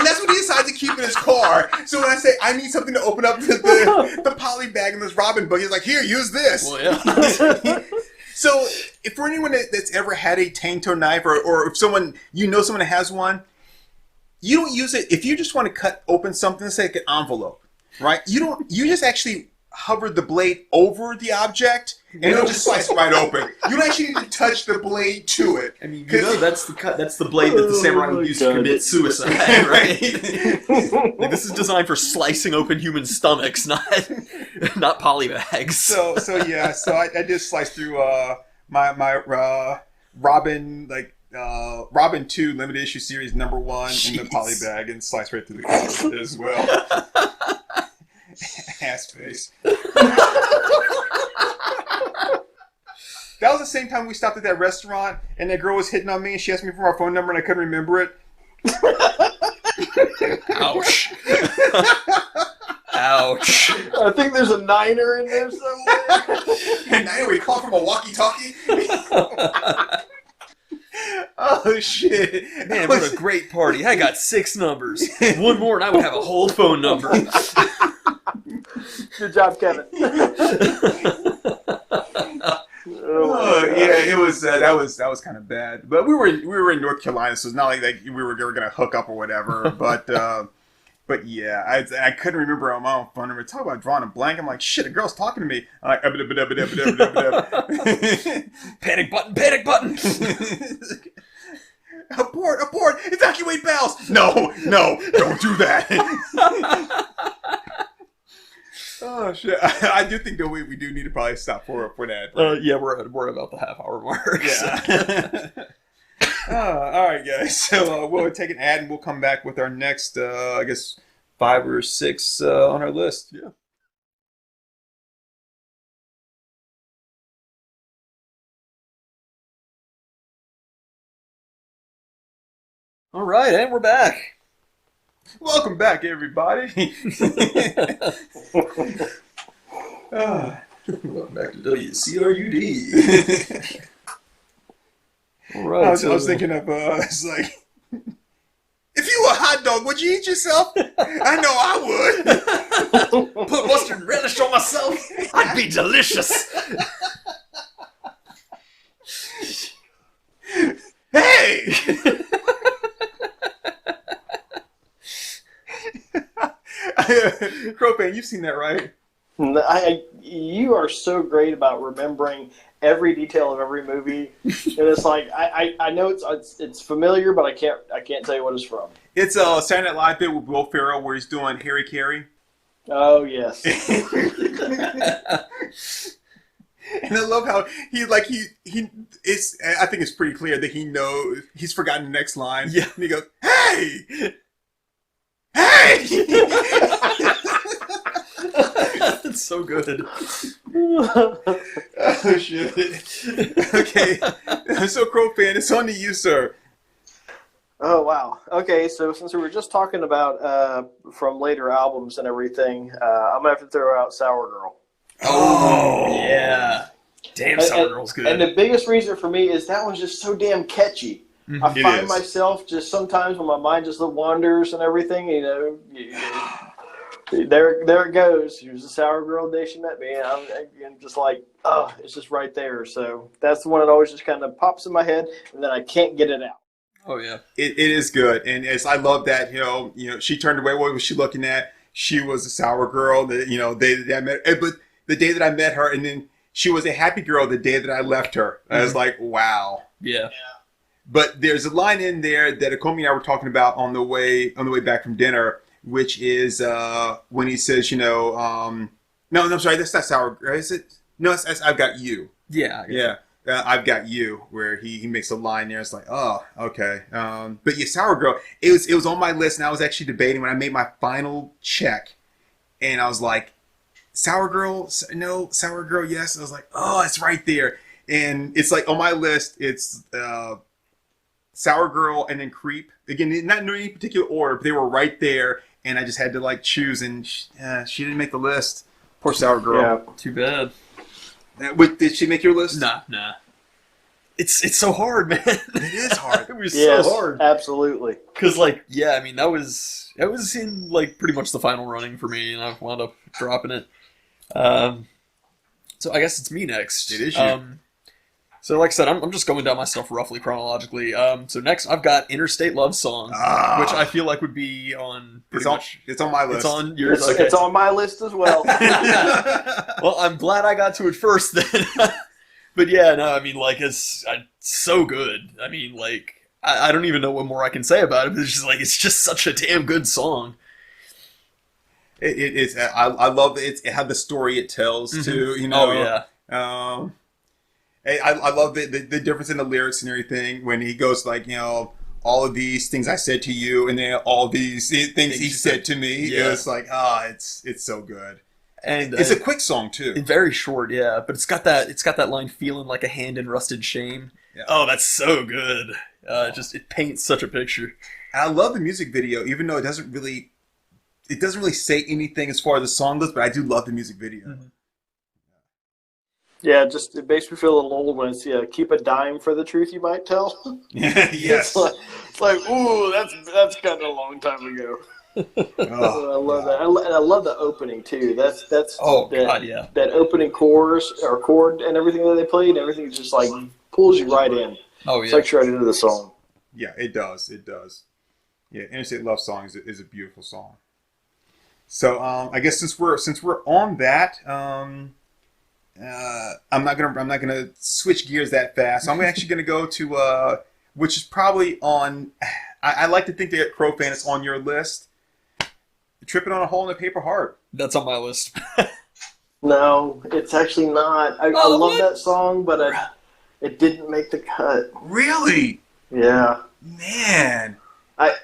that's what he decides to keep in his car. So when I say, I need something to open up the poly bag in this Robin book, he's like, here, use this. Well, yeah. So if for anyone that's ever had a tank toe knife or if someone that has one, you don't use it. If you just want to cut open something, let's say like an envelope, right? You just actually hover the blade over the object and it'll just slice right open. You don't actually need to touch the blade to it. I mean, that's the blade that the samurai would use to commit suicide, right? Like, this is designed for slicing open human stomachs, not polybags. So I did slice through my Robin Robin 2 limited issue series #1 in the polybag and slice right through the cover as well. Ass face. That was the same time we stopped at that restaurant and that girl was hitting on me and she asked me for my phone number and I couldn't remember it. Ouch. Ouch. I think there's a 9er in there somewhere. And now we call from a walkie-talkie. Oh shit! Man, what a great party. I got 6 numbers. One more and I would have a whole phone number. Good job, Kevin. Oh, yeah, it was that was kind of bad. But we were in North Carolina, so it's not like we were gonna hook up or whatever. But yeah, I couldn't remember my own phone number. Talk about drawing a blank. I'm like, shit, a girl's talking to me. I'm like, Panic button. Abort! Evacuate Bells! No, don't do that. Oh shit! I do think that we do need to probably stop for that. Yeah, we're about the half-hour mark. Yeah. All right, guys. So we'll take an ad and we'll come back with our next, I guess, 5 or 6 on our list. Yeah. All right, and we're back. Welcome back, everybody. Welcome back to WCRUD. All right. I was thinking of it's like, if you were a hot dog, would you eat yourself? I know I would. Put mustard and relish on myself. I'd be delicious. Hey! Cropan, you've seen that, right? You are so great about remembering every detail of every movie, and it's like I know it's familiar, but I can't tell you what it's from. It's a Saturday Night Live bit with Will Ferrell where he's doing Harry Carey. Oh yes. And I love how he it's. I think it's pretty clear that he knows he's forgotten the next line. Yeah, and he goes, "Hey, hey!" That's so good. Oh shit! Okay, so Cropan, it's on to you, sir. Oh wow. Okay, so since we were just talking about from later albums and everything, I'm gonna have to throw out Sour Girl. Oh yeah. Damn, Sour Girl's good. And the biggest reason for me is that one's just so damn catchy. I find myself just sometimes when my mind just wanders and everything, you know, there it goes. Here's the Sour Girl day she met me, and I'm just like, oh, it's just right there. So that's the one that always just kind of pops in my head, and then I can't get it out. Oh yeah, it is good, and I love that. You know, she turned away. What was she looking at? She was a sour girl. That I met, but the day that I met her, and then she was a happy girl the day that I left her. I was like, wow. Yeah. But there's a line in there that Acomi and I were talking about on the way back from dinner, which is when he says, no, I'm sorry, that's not sour. Is it? No, it's I've got you. Yeah. Yeah. I've got you, where he makes a line there. It's like, oh, okay. But yeah, Sour Girl, it was on my list, and I was actually debating when I made my final check, and I was like, Sour Girl, no, Sour Girl, yes. I was like, oh, it's right there. And it's like on my list, it's Sour Girl and then Creep. Again, not in any particular order, but they were right there, and I just had to choose, and she didn't make the list. Poor Sour Girl. Yeah. Too bad. Did she make your list? Nah. It's so hard, man. It is hard. It was Yes, so hard. absolutely. Because, that was in, pretty much the final running for me, and I wound up dropping it. So I guess it's me next. It is you. So like I said, I'm just going down my stuff roughly chronologically. So next I've got Interstate Love Song, which I feel like would be on It's on my list. It's on yours. Okay. It's on my list as well. Well, I'm glad I got to it first then. But yeah, no, I mean, it's so good. I mean, I don't even know what more I can say about it, but it's just such a damn good song. It is. I love it. It had the story it tells too. Oh yeah. I love the difference in the lyrics and everything when he goes all of these things I said to you, and then all these things he said to me. Yeah. It's like it's so good. And it's a quick song too. Very short, yeah. But it's got that line, feeling like a hand in rusted shame. Yeah. Oh, that's so good. It paints such a picture. And I love the music video, even though it doesn't really say anything as far as the song goes, but I do love the music video. Mm-hmm. Yeah, it makes me feel a little old when it's keep a dime for the truth you might tell. Yes. It's like ooh, that's kind of a long time ago. Oh, I love that. I love the opening too. That's God, yeah. That opening chorus or chord and everything that they played, everything just pulls you right in. Oh yeah. Sucks you right into the song. Yeah, it does. It does. Yeah, Interstate Love Song is a beautiful song. So I guess since we're on that, I'm not gonna switch gears that fast. I'm actually gonna go to which is probably on. I like to think that Cropan is on your list. Tripping on a Hole in a Paper Heart. That's on my list. No, it's actually not. I love that song, but it didn't make the cut. Really? Yeah. Man. That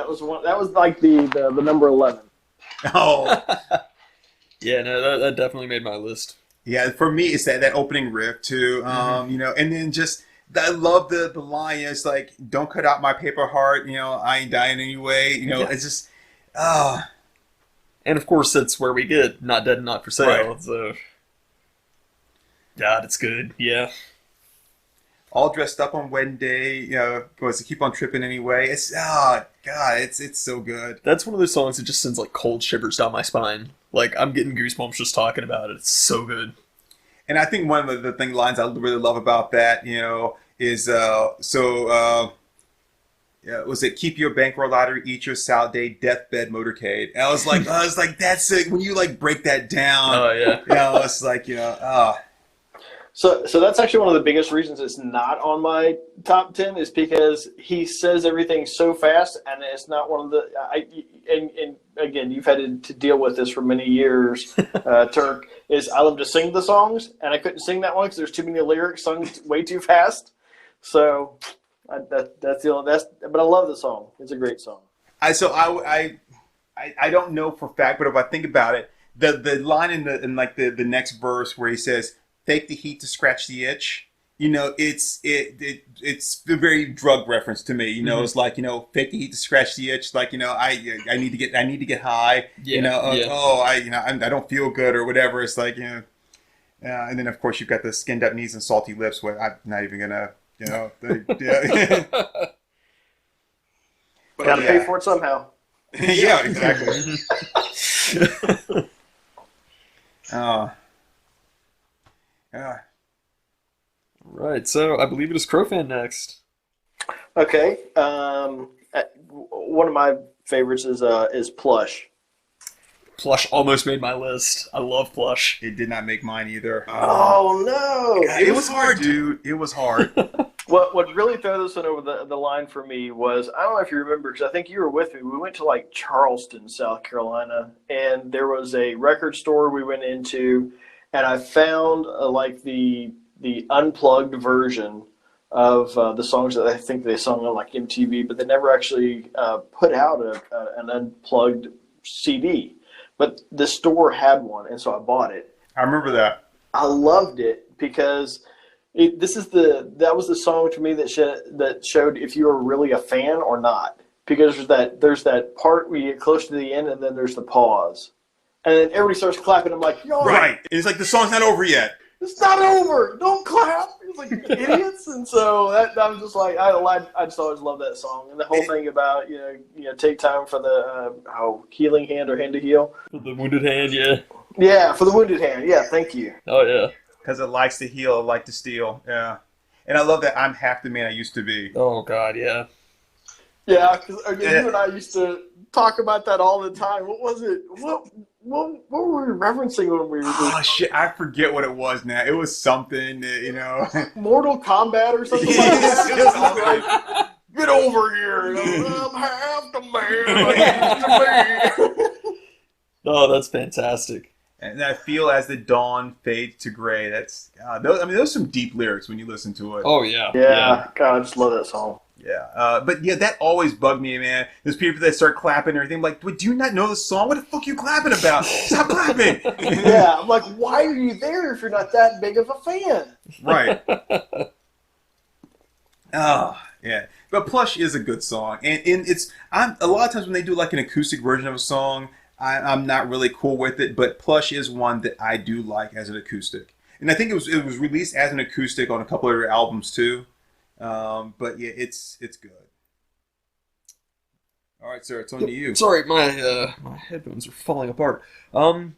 was one. That was like the number 11. Oh. Yeah, no, that definitely made my list. Yeah, for me, it's that opening riff too. And then just I love the line. It's like, "Don't cut out my paper heart." I ain't dying anyway. Yeah. It's just, And of course, that's where we get Not Dead and Not For Sale. Right. So, God, it's good. Yeah. All dressed up on wedding day, was to keep on tripping anyway. It's God, it's so good. That's one of those songs that just sends like cold shivers down my spine. Like I'm getting goosebumps just talking about it. It's so good. And I think one of the lines I really love about that, is was it keep your bankroll ladder, eat your salad day, deathbed motorcade. And I was like, that's it. When you like break that down, Oh yeah. It's like, So that's actually one of the biggest reasons it's not on my top 10 is because he says everything so fast, and it's not one of the. And again, you've had to deal with this for many years, Turk. Is I love to sing the songs, and I couldn't sing that one because there's too many lyrics sung way too fast. So that's the only But I love the song. It's a great song. I don't know for a fact, but if I think about it, the line in the next verse where he says, "Fake the heat to scratch the itch," it's a very drug reference to me. It's like, fake the heat to scratch the itch. Like, I need to get high. Yeah, I don't feel good or whatever. It's like, and then of course you've got the skinned up knees and salty lips. Where I'm not even gonna, Got to pay for it somehow. Yeah, exactly. Yeah. Right. So I believe it is Crowfan next. Okay. One of my favorites is Plush. Plush almost made my list. I love Plush. It did not make mine either. Oh no! God, it was hard, dude. It was hard. What really threw this one over the line for me was, I don't know if you remember, because I think you were with me. We went to like Charleston, South Carolina, and there was a record store we went into, and I found like the unplugged version of the songs that I think they sung on like MTV, but they never actually put out an unplugged CD. But the store had one, and so I bought it. I remember that. I loved it because that was the song to me that showed if you were really a fan or not. Because there's that part where you get close to the end, and then there's the pause, and then everybody starts clapping. I'm like, yo, right. It's like the song's not over yet. It's not over. Don't clap. It's like idiots. And so I'm just like, I just always love that song, and the whole thing about take time for the healing hand or hand to heal. The wounded hand, yeah. Yeah, for the wounded hand. Yeah, thank you. Oh yeah. Because it likes to heal, it likes to steal. Yeah. And I love that I'm half the man I used to be. Oh God, yeah. Yeah, because you and I used to talk about that all the time. What was it? What were we referencing when we were Oh shit, I forget what it was now. It was something, Mortal Kombat or something like that? Like, get over here. I'm half the man I used to be. Oh, that's fantastic. And I feel as the dawn fades to gray. That's those are some deep lyrics when you listen to it. Oh yeah. Yeah. God, I just love that song. Yeah, but yeah, that always bugged me, man. There's people that start clapping and everything. I'm like, wait, do you not know the song? What the fuck are you clapping about? Stop clapping! Yeah, I'm like, why are you there if you're not that big of a fan? Right. Oh, yeah. But Plush is a good song, and a lot of times when they do like an acoustic version of a song, I'm not really cool with it. But Plush is one that I do like as an acoustic, and I think it was released as an acoustic on a couple of their albums too. But yeah, it's good. All right, sir, it's on to you. Sorry, my headphones are falling apart. So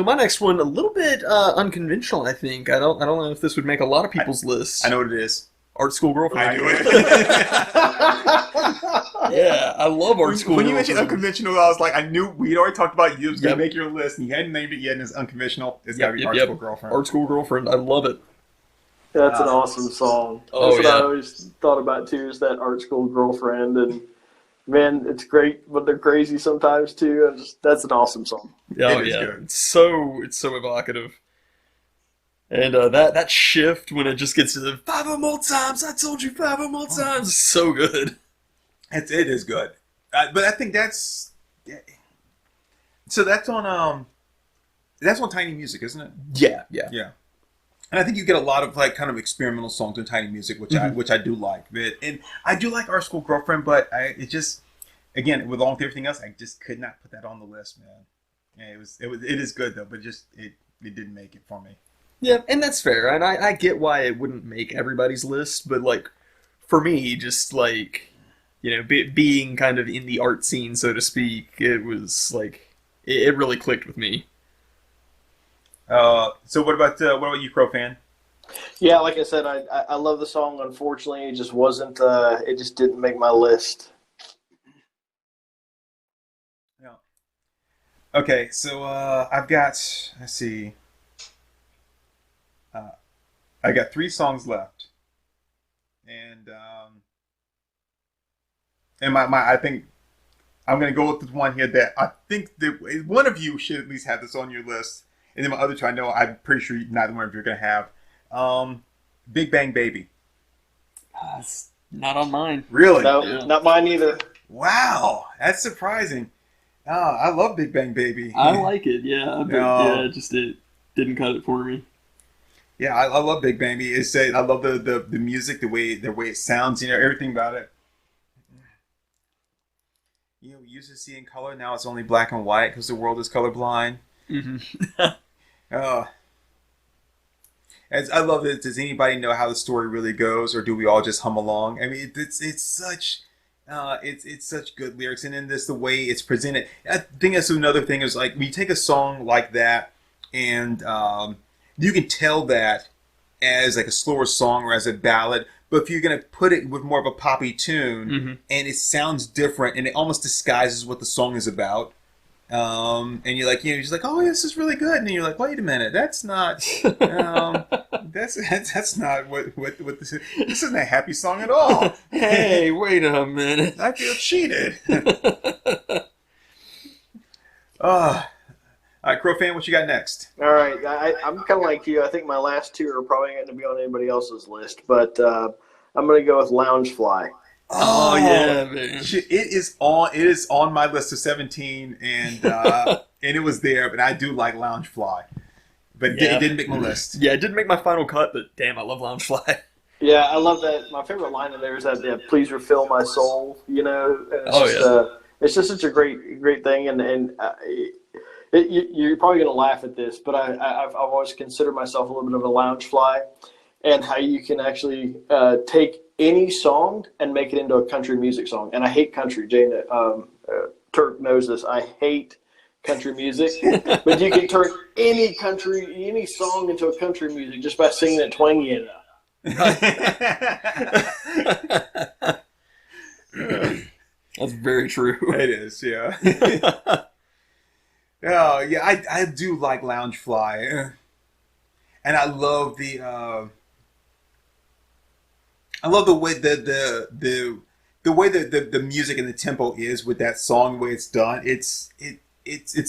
my next one, a little bit unconventional, I think. I don't know if this would make a lot of people's lists. I know what it is. Art School Girlfriend. I do it. Yeah, I love Art School When you Girlfriend. mentioned unconventional, I was like, I knew we'd already talked about you. It was going to make your list, and you hadn't named it yet, and it's unconventional. It's got to be Art School Girlfriend. Art School Girlfriend. I love it. That's an awesome song. That's what I always thought about too, is that Art School Girlfriend. And man, it's great, but they're crazy sometimes too. That's an awesome song. Oh yeah, good. it's so evocative. And that shift when it just gets to the 5 more times, I told you 5 more times, is so good. It is good. But I think that's... So that's on Tiny Music, isn't it? Yeah. And I think you get a lot of like kind of experimental songs in Tiny Music, which I do like. And I do like Our School Girlfriend, but it just, again, with along with everything else, I just could not put that on the list, man. Yeah, it is good though, but it didn't make it for me. Yeah, and that's fair, and I get why it wouldn't make everybody's list, but like for me, just like being kind of in the art scene, so to speak, it was like it really clicked with me. So what about you, Crow fan? Yeah, like I said, I love the song. Unfortunately, it just wasn't. It just didn't make my list. Yeah. Okay, so I've got, let's see, I got 3 songs left, and my I think I'm gonna go with the one here that I think that one of you should at least have this on your list, and then my other two I know I'm pretty sure neither one of you are gonna have. Big Bang Baby. It's not on mine. Really? No, Yeah. not mine either. Wow, that's surprising. I love Big Bang Baby. I like it, yeah, but No. it didn't cut it for me. Yeah, I love Big Bang Baby. I love the music, the way it sounds, everything about it. We used to see in color. Now it's only black and white because the world is colorblind. Uh, I love it. Does anybody know how the story really goes, or do we all just hum along? I mean, it's such it's such good lyrics, and in this the way it's presented. I think that's another thing is like when you take a song like that, and you can tell that as like a slower song or as a ballad. But if you're gonna put it with more of a poppy tune, and it sounds different, and it almost disguises what the song is about. And you're just like, oh, this is really good, and then you're like, wait a minute, that's not, that's not what this is. This isn't a happy song at all. Hey, wait a minute. I feel cheated. All right, Crow fan, what you got next? All right, I'm kind of like you. I think my last two are probably going to be on anybody else's list, but I'm going to go with Loungefly. Oh yeah, man. Shit, it is on my list of 17, and and it was there, but I do like Loungefly, but Yeah. it didn't make my list. Yeah, it didn't make my final cut, but damn, I love Loungefly. Yeah, I love that. My favorite line in there is that, yeah, please refill my soul, and it's just such a great thing, and you're probably going to laugh at this, but I've always considered myself a little bit of a Loungefly, and how you can actually take any song and make it into a country music song. And I hate country. Jane, Turk knows this. I hate country music, but you can turn any song into a country music just by singing it twangy enough. That's very true. It is, yeah. Oh, yeah, I do like Loungefly, and I love the way the way the music and the tempo is with that song, the way it's done. It's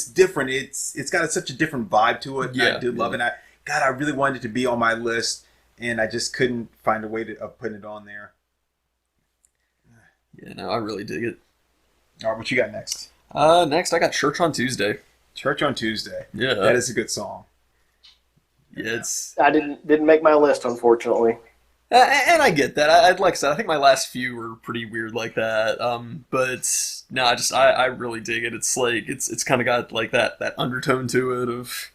different. It's got such a different vibe to it. Yeah, I do love it. I really wanted it to be on my list, and I just couldn't find a way of putting it on there. Yeah, no, I really dig it. All right, what you got next? Next I got Church on Tuesday. Church on Tuesday. Yeah, That is a good song. yeah, it's I didn't make my list, unfortunately. and I get that. I'd like I said, I think my last few were pretty weird like that. But no, I really dig it. It's like it's kind of got like that undertone to it of,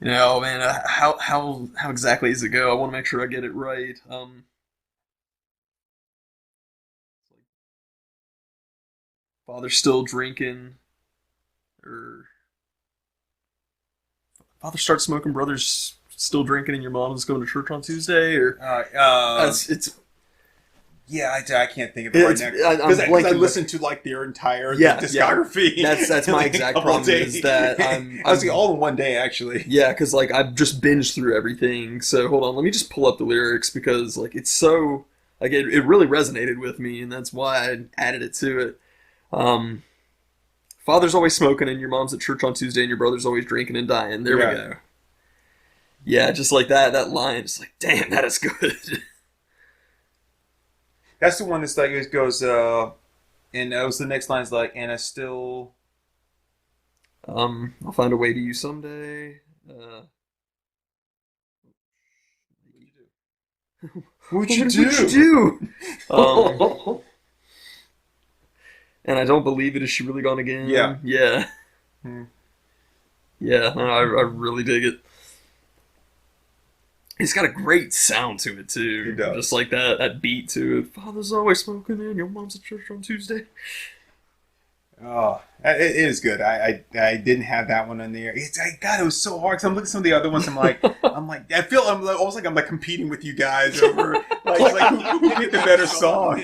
man, how exactly does it go? I want to make sure I get it right. Father's still drinking, or father starts smoking, brother's still drinking, and your mom's going to church on Tuesday, or it's Yeah, I can't think of it right now because I blanking, listened to like their entire Yeah, discography. That's in, my like, a exact couple problem days. is that Actually, all in one day, actually. yeah, because like I've just binged through everything. So hold on, let me just pull up the lyrics because like it's so like it really resonated with me, and that's why I added it to it. Father's always smoking, and your mom's at church on Tuesday, and your brother's always drinking and dying. There we go. Yeah, just like that line. It's like, damn, that is good. That's the one that's like it goes, and that was the next line is like, and I still. I'll find a way to you someday. What'd What did you do? And I don't believe it. Is she really gone again? Yeah. Yeah. Yeah, no, I really dig it. He's got a great sound to it too. He does. Just like that beat to it. Father's always smoking and your mom's at church on Tuesday. Oh, it is good. I didn't have that one in there. God, it was so hard. Cause I'm looking at some of the other ones. I'm like, I feel almost like I'm like competing with you guys over who can get the better song.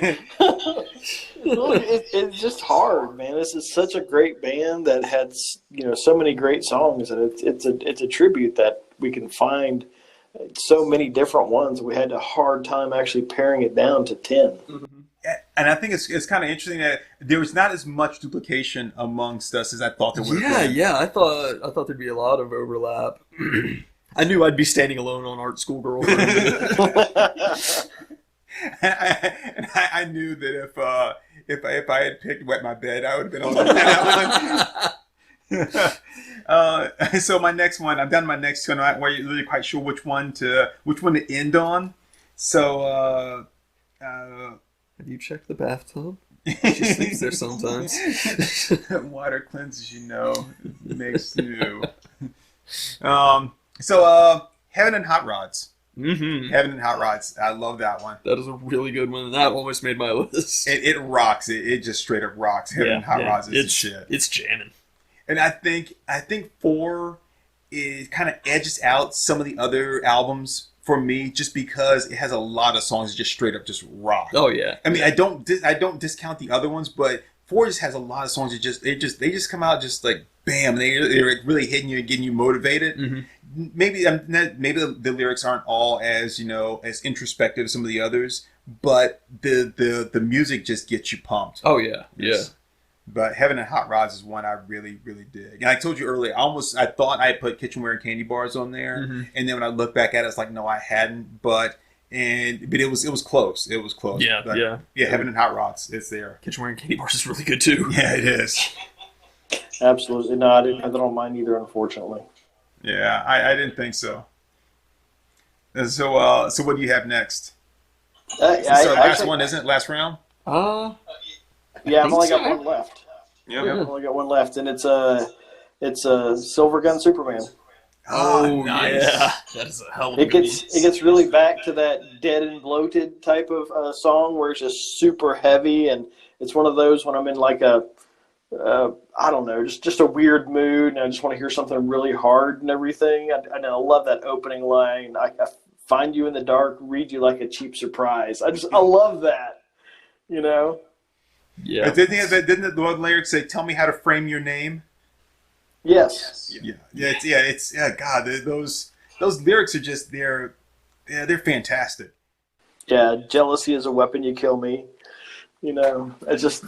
It's just hard, man. This is such a great band that had so many great songs, and it's a tribute that we can find so many different ones. We had a hard time actually paring it down to 10. Mm-hmm. And I think it's kind of interesting that there was not as much duplication amongst us as I thought there would. Yeah. I thought there'd be a lot of overlap. I knew I'd be standing alone on Art School Girl. I knew that if I had picked Wet My Bed, I would have been on that one. So my next one, I've done my next two. I'm not really quite sure which one to end on. So. Have you checked the bathtub? She sleeps there sometimes. Water cleanses, makes new. So Heaven and Hot Rods. Mm-hmm. Heaven and Hot Rods. I love that one. That is a really good one. That almost made my list. It rocks. It just straight up rocks. Heaven and Hot Rods is shit. It's jamming. And I think 4 is kind of edges out some of the other albums for me, just because it has a lot of songs that just straight up just rock. Oh yeah. I mean, I don't discount the other ones, but 4 just has a lot of songs that they just come out just like bam. They're really hitting you and getting you motivated. Mm-hmm. Maybe the lyrics aren't all as as introspective as some of the others, but the music just gets you pumped. Oh yeah, yeah. But Heaven and Hot Rods is one I really, really dig. And I told you earlier, I thought I had put Kitchenware and Candy Bars on there, mm-hmm. and then when I look back at it, it's like, no, I hadn't. But it was close. It was close. Yeah, but, yeah. Heaven and Hot Rods, it's there. Kitchenware and Candy Bars is really good too. Yeah, it is. Absolutely. No, I don't mind either, unfortunately. Yeah, I didn't think so. So what do you have next? Last one, isn't it? Last round? Yeah, I've only got one left. Yep. I've only got one left, and it's Silver Gun Superman. Oh, nice. Yeah, that is a hell of a It gets really back to that Dead and Bloated type of song where it's just super heavy, and it's one of those when I'm in like I don't know, just a weird mood, and I just want to hear something really hard and everything. I love that opening line. I find you in the dark, read you like a cheap surprise. I love that, Yeah. Didn't the lyrics say, "Tell me how to frame your name"? Yes. Yeah. God, those lyrics are just they're fantastic. Yeah, jealousy is a weapon. You kill me. It's just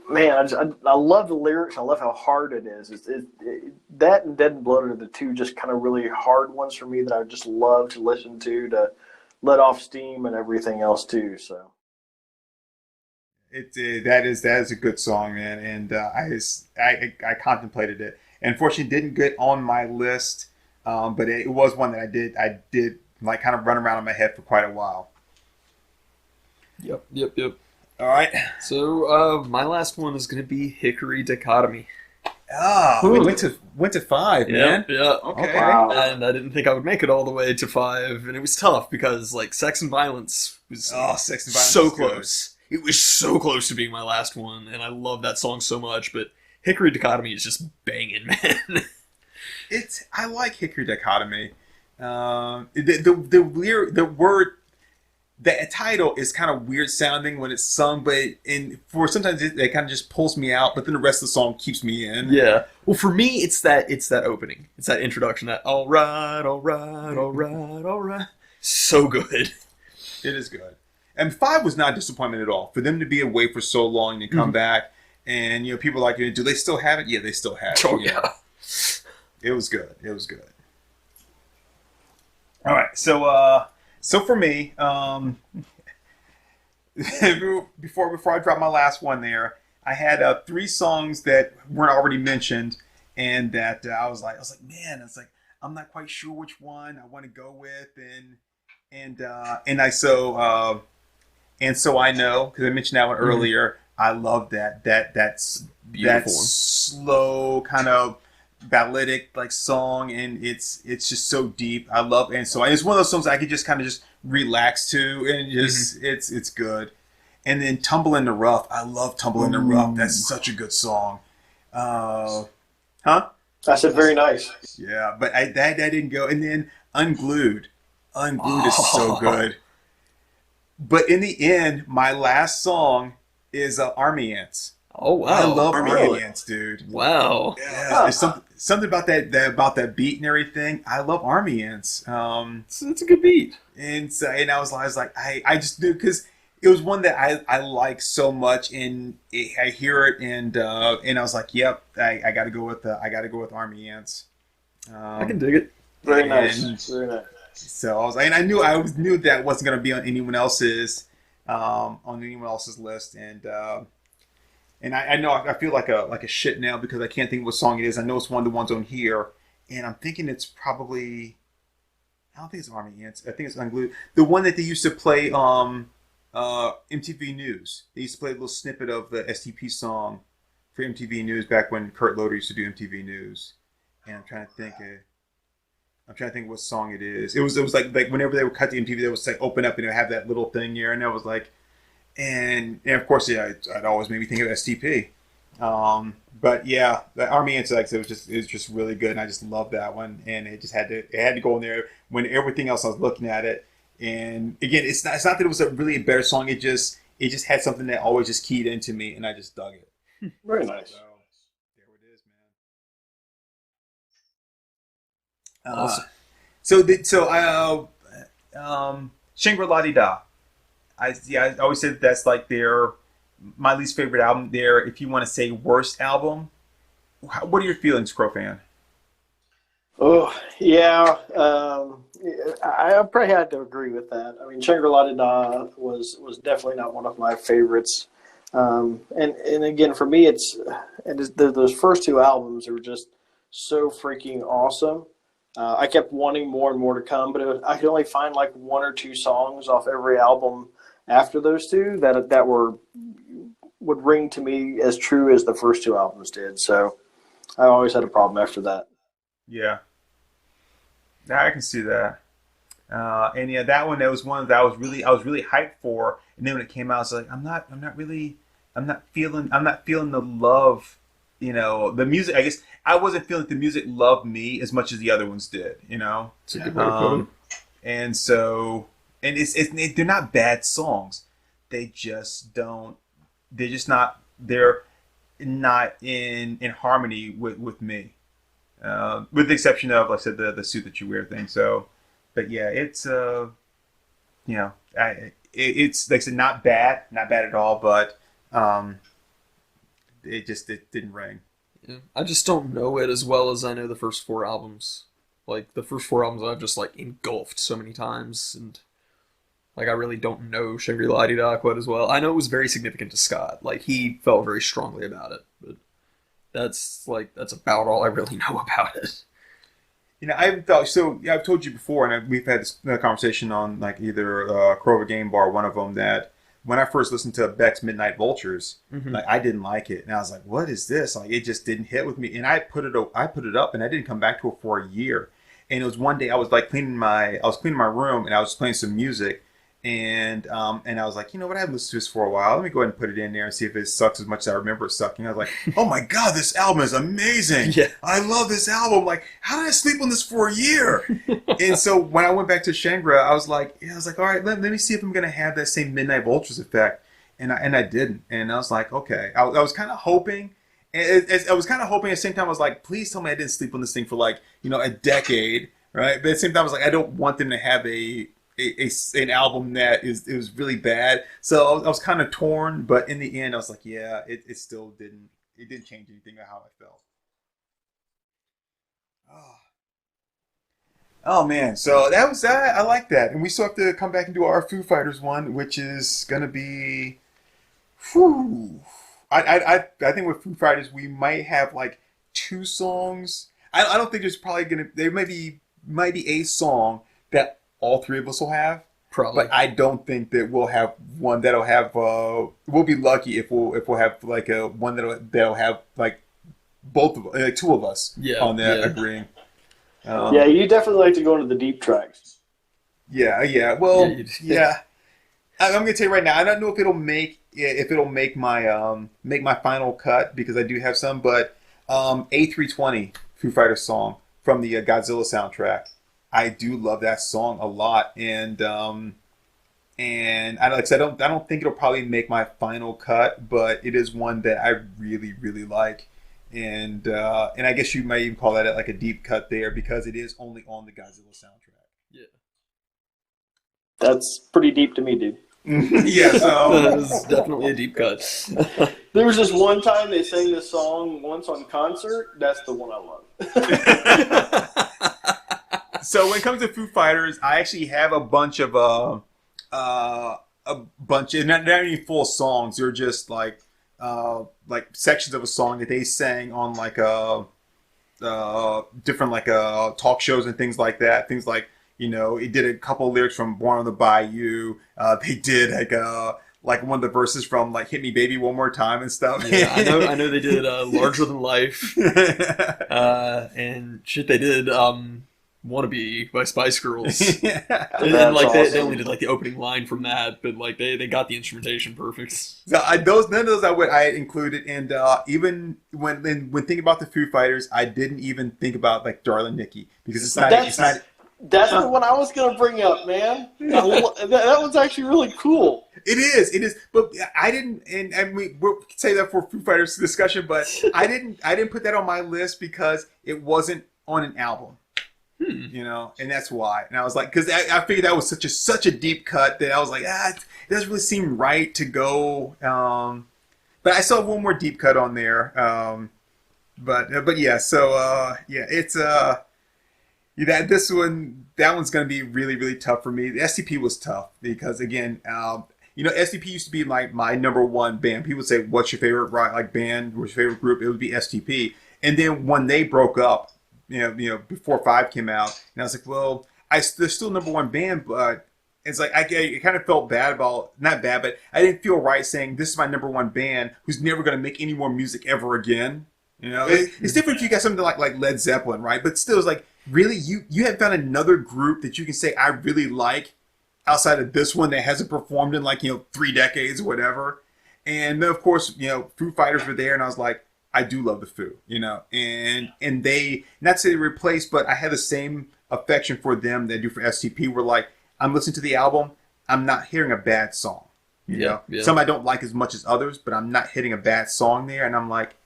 man. I love the lyrics. I love how hard it is. That and Dead and Bloated are the two just kind of really hard ones for me that I just love to listen to let off steam and everything else too. So. That is a good song, man, and I contemplated it. And unfortunately, it didn't get on my list, but it was one that I did like kind of run around in my head for quite a while. Yep. All right. So my last one is going to be Hickory Dichotomy. We went to 5, man. Yeah. Okay. Wow. And I didn't think I would make it all the way to 5, and it was tough because like Sex and Violence was Sex and Violence so is good. close. It was so close to being my last one, and I love that song so much, but Hickory Dichotomy is just banging, man. I like Hickory Dichotomy. The word, the title is kind of weird sounding when it's sung, but sometimes it kind of just pulls me out, but then the rest of the song keeps me in. Yeah. Well, for me, it's that opening. It's that introduction, that all right. So good. It is good. And 5 was not a disappointment at all. For them to be away for so long and come back, and people are like, do they still have it? Yeah, they still have it. Oh yeah. It was good. All right, so for me, before I drop my last one there, I had 3 songs that weren't already mentioned, and that I was like, man, I'm not quite sure which one I want to go with, and so I know, because I mentioned that one earlier. I love that Beautiful. slow kind of balladic like song, and it's just so deep. I love, and so it's one of those songs I could just kind of just relax to, and just it's good. And then Tumble in the Rough. I love Tumble in the Rough. That's such a good song. Huh? I said very nice. Yeah, but that didn't go. And then Unglued. Unglued is so good. But in the end, my last song is Army Ants. Oh wow! I love Army Army Ants. Ants, dude. Wow. Yeah, there's something about that beat and everything. I love Army Ants. It's a good beat. And I was like, I just do, because it was one that I like so much, and I hear it, and I was like, yep, I got to go with Army Ants. I can dig it. Very nice. Very nice. So I was like, and I knew that wasn't going to be on anyone else's list, and I know I feel like a shit now because I can't think of what song it is. I know it's one of the ones on here, and I'm thinking it's probably, I don't think it's Army Ants. I think it's Unglued. The one that they used to play MTV News. They used to play a little snippet of the STP song for MTV News back when Kurt Loder used to do MTV News. And I'm trying to think what song it is. It was like whenever they would cut the MTV, they would like open up and it would have that little thing here, and I was like, and of course, yeah, it always made me think of STP. But yeah, the Army Ants, like, it was just really good, and I just loved that one, and it had to go in there when everything else I was looking at it. And again, it's not that it was a really better song. It just had something that always just keyed into me, and I just dug it. Very nice. So there it is, man. Awesome. Shangri-La-Di-Da. I always said that's like my least favorite album. If you want to say worst album, what are your feelings, Crow fan? Oh, yeah. I probably had to agree with that. I mean, Shangri-La-Di-Da was definitely not one of my favorites. And again, for me, those first two albums were just so freaking awesome. I kept wanting more and more to come, but I could only find like one or two songs off every album after those two that would ring to me as true as the first two albums did. So I always had a problem after that. Yeah. I can see that. And yeah, that one, that was one that I was really hyped for. And then when it came out, I was like, I'm not feeling the love, the music. I guess I wasn't feeling that the music loved me as much as the other ones did, It's a good way to put it. And so, and they're not bad songs. They're not in harmony with me. With the exception of, like I said, the suit that you wear thing. So, but yeah, it's it's like I said, not bad at all, but it didn't ring. Yeah. I just don't know it as well as I know the first four albums. Like the first four albums, I've just like engulfed so many times, and like I really don't know Shangri-La-Di-Da quite as well. I know it was very significant to Scott. Like he felt very strongly about it, but that's about all I really know about it. I've told you before, and we've had this conversation on like either Kroger Game Bar, one of them, that when I first listened to Beck's Midnight Vultures, like I didn't like it, and I was like, "What is this?" Like it just didn't hit with me, and I put it up, and I didn't come back to it for a year. And it was one day I was like cleaning my room, and I was playing some music, and I was like, you know what, I haven't listened to this for a while. Let me go ahead and put it in there and see if it sucks as much as I remember it sucking. I was like, oh my god, this album is amazing. Yeah. I love this album. Like, how did I sleep on this for a year? And so when I went back to Shangri, I was like, all right, let me see if I'm gonna have that same Midnight Vultures effect. And I didn't. And I was like, okay. I was kind of hoping. And I was kind of hoping at the same time, I was like, please tell me I didn't sleep on this thing for like, a decade, right? But at the same time, I was like, I don't want them to have an album that was really bad. So I was kind of torn, but in the end, I was like, yeah, it still didn't change anything about how I felt. Oh man, so that was that. I like that, and we still have to come back and do our Foo Fighters one, which is gonna be, whew. I think with Foo Fighters we might have like two songs. I don't think there's probably there might be a song that all three of us will have. Probably. But I don't think that we'll have one that'll have. We'll be lucky if we'll have like one that'll have like both of two of us on that agreeing. Yeah, you definitely like to go into the deep tracks. Yeah. Well, Yeah. I'm gonna tell you right now. I don't know if it'll make my final cut because I do have some, but A320 Foo Fighters song from the Godzilla soundtrack. I do love that song a lot, and I don't think it'll probably make my final cut, but it is one that I really really like, and I guess you might even call that like a deep cut there because it is only on the Godzilla soundtrack. Yeah. That's pretty deep to me, dude. Yeah, so That is definitely a deep cut. There was this one time they sang this song once on concert. That's the one I love. So when it comes to Foo Fighters, I actually have a bunch of not any full songs. They're just like sections of a song that they sang on like different like talk shows and things like that. Things like, it did a couple of lyrics from Born on the Bayou. They did like one of the verses from like Hit Me Baby One More Time and stuff. Yeah, I know they did Larger Than Life. And shit, they did Wannabe by Spice Girls. Yeah. And then like That's they awesome. only did like the opening line from that, but like they got the instrumentation perfect. So none of those I included, and even when thinking about the Foo Fighters, I didn't even think about like Darling Nikki because it's not. That's the one I was going to bring up, man. That one's actually really cool. It is, but I didn't, and we'll say that for Foo Fighters discussion, but I didn't put that on my list because it wasn't on an album. And that's why. And I was like, because I figured that was such a deep cut that I was like, it doesn't really seem right to go. But I still have one more deep cut on there. But yeah, so it's that one's gonna be really really tough for me. The STP was tough because again, STP used to be like my number one band. People would say, "What's your favorite band? What's your favorite group?" It would be STP. And then when they broke up, before 5 came out, and I was like, well, they're still number one band, but it's like I kind of felt bad about, not bad, but I didn't feel right saying this is my number one band who's never going to make any more music ever again. It's different if you got something like Led Zeppelin, right? But still, it's like, really, you have found another group that you can say I really like outside of this one that hasn't performed in 3 decades or whatever. And then of course, Foo Fighters were there, and I was like, I do love the Foo, and they, not to say they replaced, but I had the same affection for them that I do for STP. Where like, I'm listening to the album, I'm not hearing a bad song. Yeah. Some I don't like as much as others, but I'm not hitting a bad song there, and I'm like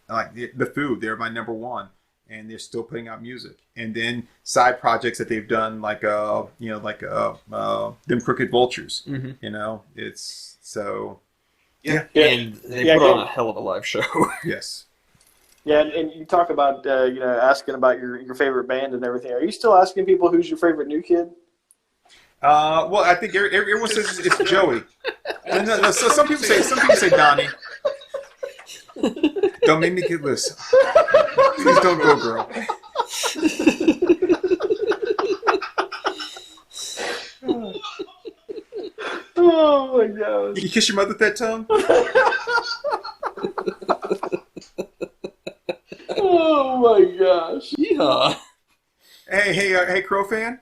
the Foo, they're my number one, and they're still putting out music. And then side projects that they've done, like them Crooked Vultures. It's so. Yeah. And they put on a hell of a live show. Yes. Yeah, and you talk about asking about your favorite band and everything. Are you still asking people who's your favorite new kid? Well, I think everyone says it's Joey. No, so some people say Donnie. Don't make me get this. Please don't go, girl. Oh my god! You kiss your mother with that tongue? Oh my gosh! Yeah. Hey, Crow fan?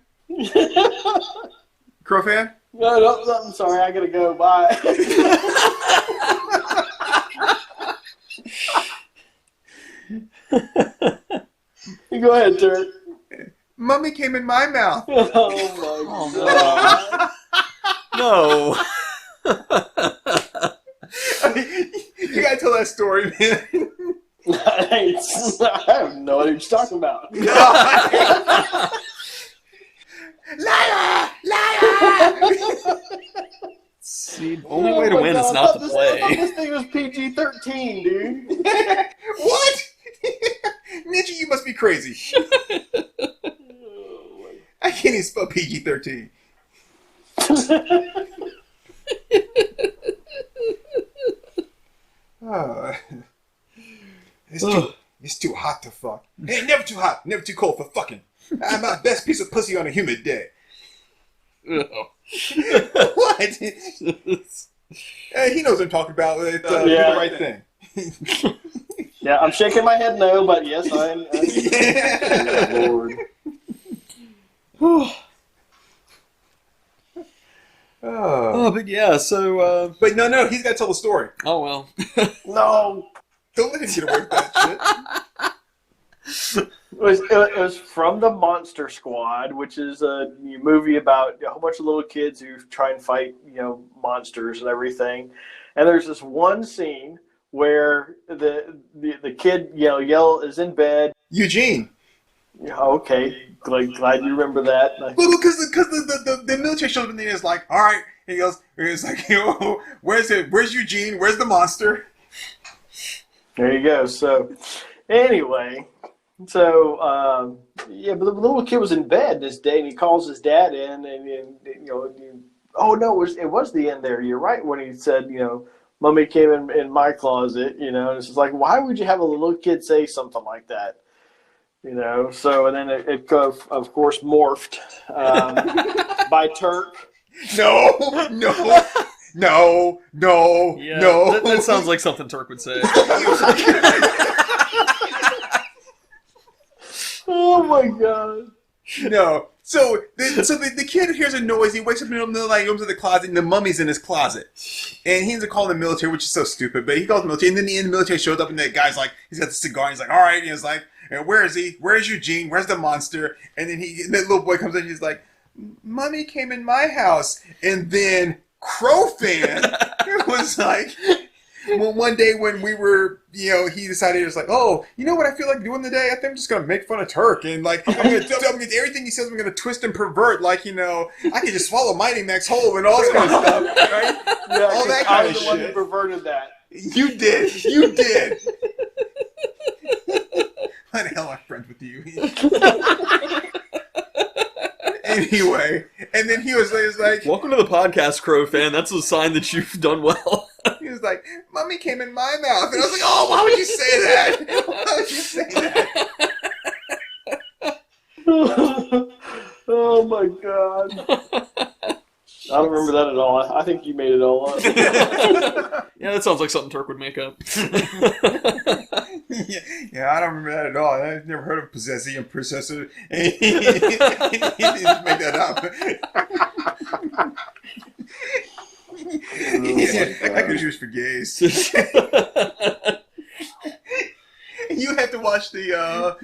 Crow fan? No, I'm sorry. I gotta go. Bye. Go ahead, Turk. Mummy came in my mouth. Oh my god! No. You gotta tell that story, man. I have no idea what you're talking about. Liar! Liar! See, the only way to win is not to I thought play. this thing was PG-13, dude. What? Ninja, you must be crazy. I can't even spell PG-13. It's too hot to fuck. Hey, never too hot, never too cold for fucking. I'm my best piece of pussy on a humid day. What? He knows what I'm talking about. Do the right thing. Yeah, I'm shaking my head no, but yes, I'm Lord. Oh, but yeah, so, But no, he's got to tell the story. oh well. No. Don't let him get away with that shit. It was from the Monster Squad, which is a movie about a whole bunch of little kids who try and fight, monsters and everything. And there's this one scene where the kid, yell is in bed. Eugene. Yeah, okay, glad you remember that. Well, because the military shows up and he's like, all right. He's like, where's Eugene? Where's the monster? There you go. So, anyway, but the little kid was in bed this day, and he calls his dad in, and oh no, it was the end there. You're right when he said, Mommy came in my closet, and it's just like, why would you have a little kid say something like that? So, and then it of course morphed by Turk. No. Yeah, No. That sounds like something Turk would say. Oh my god. No. So the kid hears a noise. He wakes up in the middle of the night, goes to the closet, and the mummy's in his closet. And he ends up calling the military, which is so stupid. But he calls the military, and then the military shows up, and the guy's like, he's got the cigar, and he's like, all right. And he's like, where is he? Where's Eugene? Where's the monster? And then that little boy comes in, and he's like, Mommy came in my house. And then Crowfan was like, well, one day when we were, he decided, he was like, oh, you know what I feel like doing today? I think I'm just going to make fun of Turk. And, like, I'm going to everything he says, I'm going to twist and pervert. Like, I can just swallow Mighty Max whole and all this kind of stuff, right? Yeah, all that I kind was of the one who shit. perverted that. You did. Why the hell am I friends with you? Anyway, and then he was like, Welcome to the podcast, Crow fan. That's a sign that you've done well. he was like, Mommy came in my mouth. And I was like, oh, why would you say that? Why would you say that? Oh my god. I don't remember that at all. I think you made it all up. Yeah, that sounds like something Turk would make up. Yeah, I don't remember that at all. I've never heard of possessing and processor. And he just made that up. I could use for gays. You have to watch the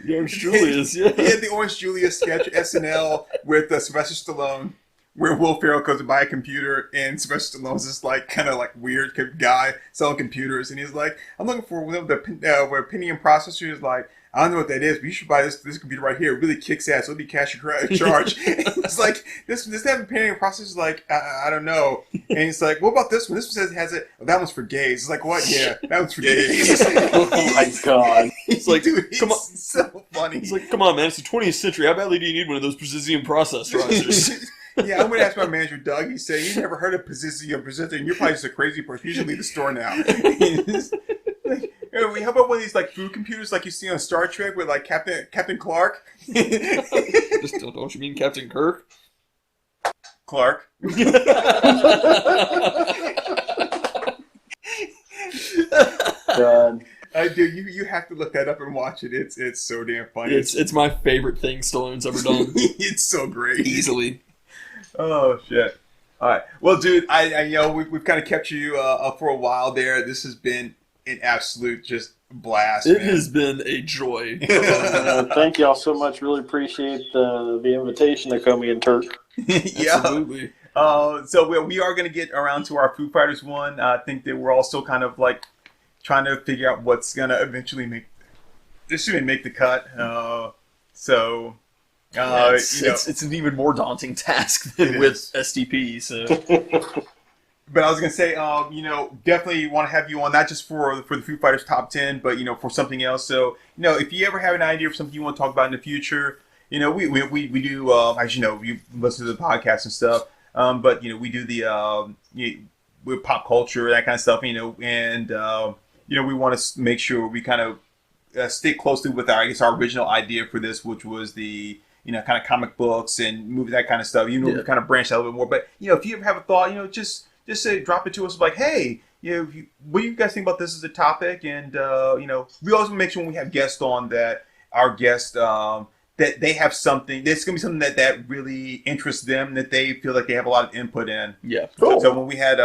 Orange Julius, yeah. He had the Orange Julius sketch SNL with Sylvester Stallone, where Will Ferrell goes to buy a computer, and Sylvester Stallone's this kind of weird guy selling computers, and he's like, I'm looking for one of the Pentium processor. He's like, I don't know what that is, but you should buy this computer right here. It really kicks ass. It'll be cash charge. It's like, does it have a Pentium processor? He's like, I don't know. And he's like, what about this one? This one says it has it. Oh, that one's for gays. It's like, what? Yeah, that one's for gays. Oh my god. He's like, Dude, come on. it's so funny. He's like, come on, man. It's the 20th century. How badly do you need one of those precision processors? Yeah, I'm going to ask my manager, Doug. He said, you never heard of Position, and you're probably just a crazy person. You should leave the store now. How about one of these food computers like you see on Star Trek with Captain Clark? Just don't you mean Captain Kirk? Clark. God. I do. You have to look that up and watch it. It's so damn funny. It's my favorite thing Stallone's ever done. It's so great. Easily. Oh shit! All right. Well, dude, I we've kind of kept you up for a while there. This has been an absolute just blast. It man. has been a joy. Thank y'all so much. Really appreciate the invitation to Acomi and Turk. Yeah. Absolutely. So we are going to get around to our Foo Fighters one. I think that we're also kind of trying to figure out what's going to eventually make the cut. It's an even more daunting task than with STP. So, but I was gonna say, definitely want to have you on, not just for the Foo Fighters top 10, but for something else. So, if you ever have an idea for something you want to talk about in the future, we do, as you know, you listen to the podcast and stuff. But we do the with pop culture, that kind of stuff. And we want to make sure we kind of stick closely with our original idea for this, which was the kind of comic books and movies, that kind of stuff. We kind of branched out a little bit more. But if you ever have a thought, just say, drop it to us. Like, hey, what do you guys think about this as a topic? And we always make sure when we have guests on that our guests that they have something. There's gonna be something that really interests them, that they feel like they have a lot of input in. Yeah. Cool. So when we had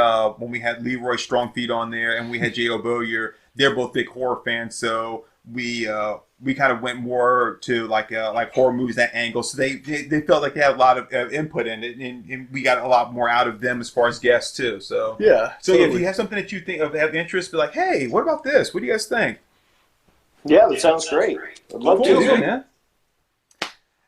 Leroy Strongfeet on there, and we had J.O. Bowyer, they're both big horror fans. So we kind of went more to like horror movies, that angle. So they felt like they had a lot of input in it, and we got a lot more out of them as far as guests too. So Yeah. so totally. if you have something that you think of have interest, be like, hey, what about this? What do you guys think? Yeah, that sounds great. I'd love Cool, to. man.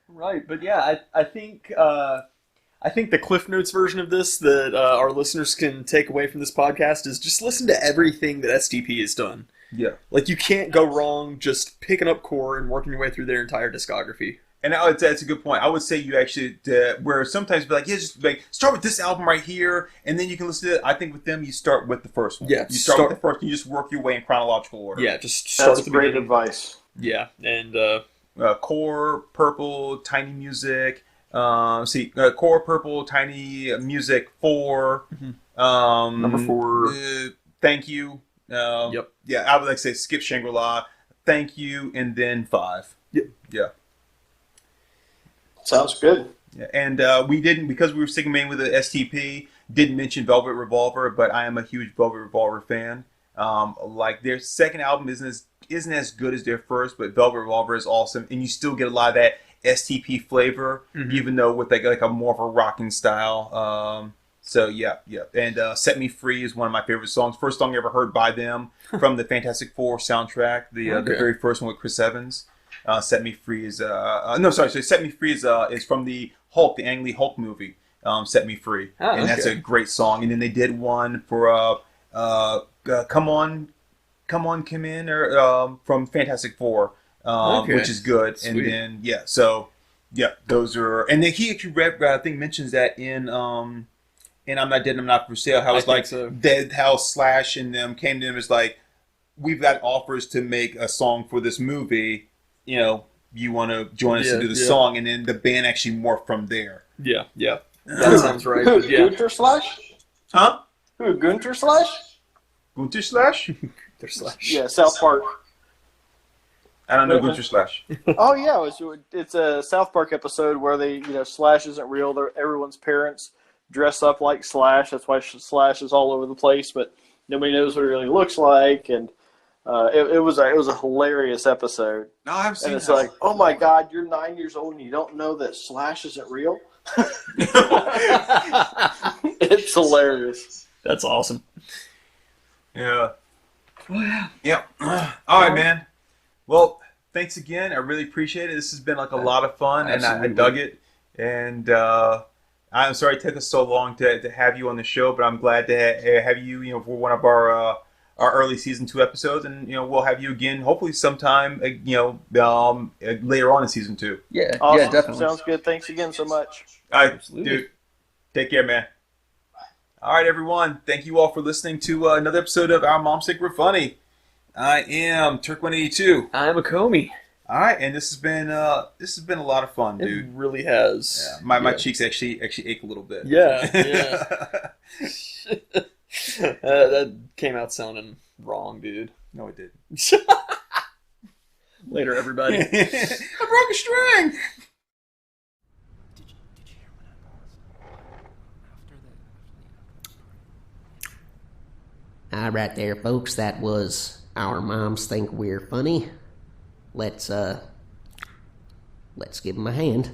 Right, but yeah, I think the Cliff Notes version of this that our listeners can take away from this podcast is just listen to everything that STP has done. Yeah. Like, you can't go wrong just picking up core and working your way through their entire discography. And that's a good point. I would say you actually, where sometimes be like, yeah, just like start with this album right here, and then you can listen to it. I think with them, you start with the first one. Yeah, you start with the first, and you just work your way in chronological order. Yeah, just start That's at the great beginning. advice. Yeah, and Core, Purple, Tiny Music. Core, Purple, Tiny Music 4. Number 4. Thank You. Yep. Yeah, I would like to say skip Shangri-La. Thank You, and then 5. Yep. Yeah. Sounds good. Yeah, and we didn't, because we were sticking mainly with the STP, didn't mention Velvet Revolver, but I am a huge Velvet Revolver fan. Like their second album isn't as good as their first, but Velvet Revolver is awesome, and you still get a lot of that STP flavor, even though with like a more of a rocking style. So yeah. And Set Me Free is one of my favorite songs. First song I ever heard by them from the Fantastic Four soundtrack, the very first one with Chris Evans. Set Me Free is Set Me Free is from the Hulk, the Ang Lee Hulk movie. Set Me Free, and that's a great song. And then they did one for Come On, Come In, or from Fantastic Four, which is good. Sweet. And then those are. And then he actually I think mentions that in I'm Not Dead, I'm Not For Sale. How it's like that, how Slash and them came to him as like, we've got offers to make a song for this movie. You want to join us to do the song, and then the band actually morphed from there. Yeah. That sounds right. Who, But yeah. Gunter Slash? Huh? Who, Gunter Slash? Gunter Slash? They're Slash. Yeah, South Park. I don't know Gunter Slash. Oh yeah, it's a South Park episode where they, Slash isn't real. Everyone's parents dress up like Slash. That's why Slash is all over the place, but nobody knows what he really looks like. And it was a hilarious episode. No, I haven't seen And it's that. like, oh my God, you're 9 years old and you don't know that Slash isn't real? It's hilarious. That's awesome. Yeah. Yeah. All right, man. Well, thanks again. I really appreciate it. This has been like a lot of fun, and I dug it. And I'm sorry it took us so long to have you on the show, but I'm glad to have you, for one of our early season 2 episodes, and we'll have you again hopefully sometime later on in season 2. Yeah. Awesome. Yeah, definitely. Sounds good. Thanks again so much. All right, Absolutely. dude. Take care, man. All right, everyone. Thank you all for listening to another episode of Our Moms Think We're Funny. I am Turk 182. I'm Acomi. All right, and this has been a lot of fun, It dude. really has. Yeah, my cheeks actually ache a little bit. Yeah. That came out sounding wrong, dude. No, it didn't. Later, everybody. I broke a string. Did you hear when I paused? All right there, folks. That was Our Moms Think We're Funny. Let's give them a hand.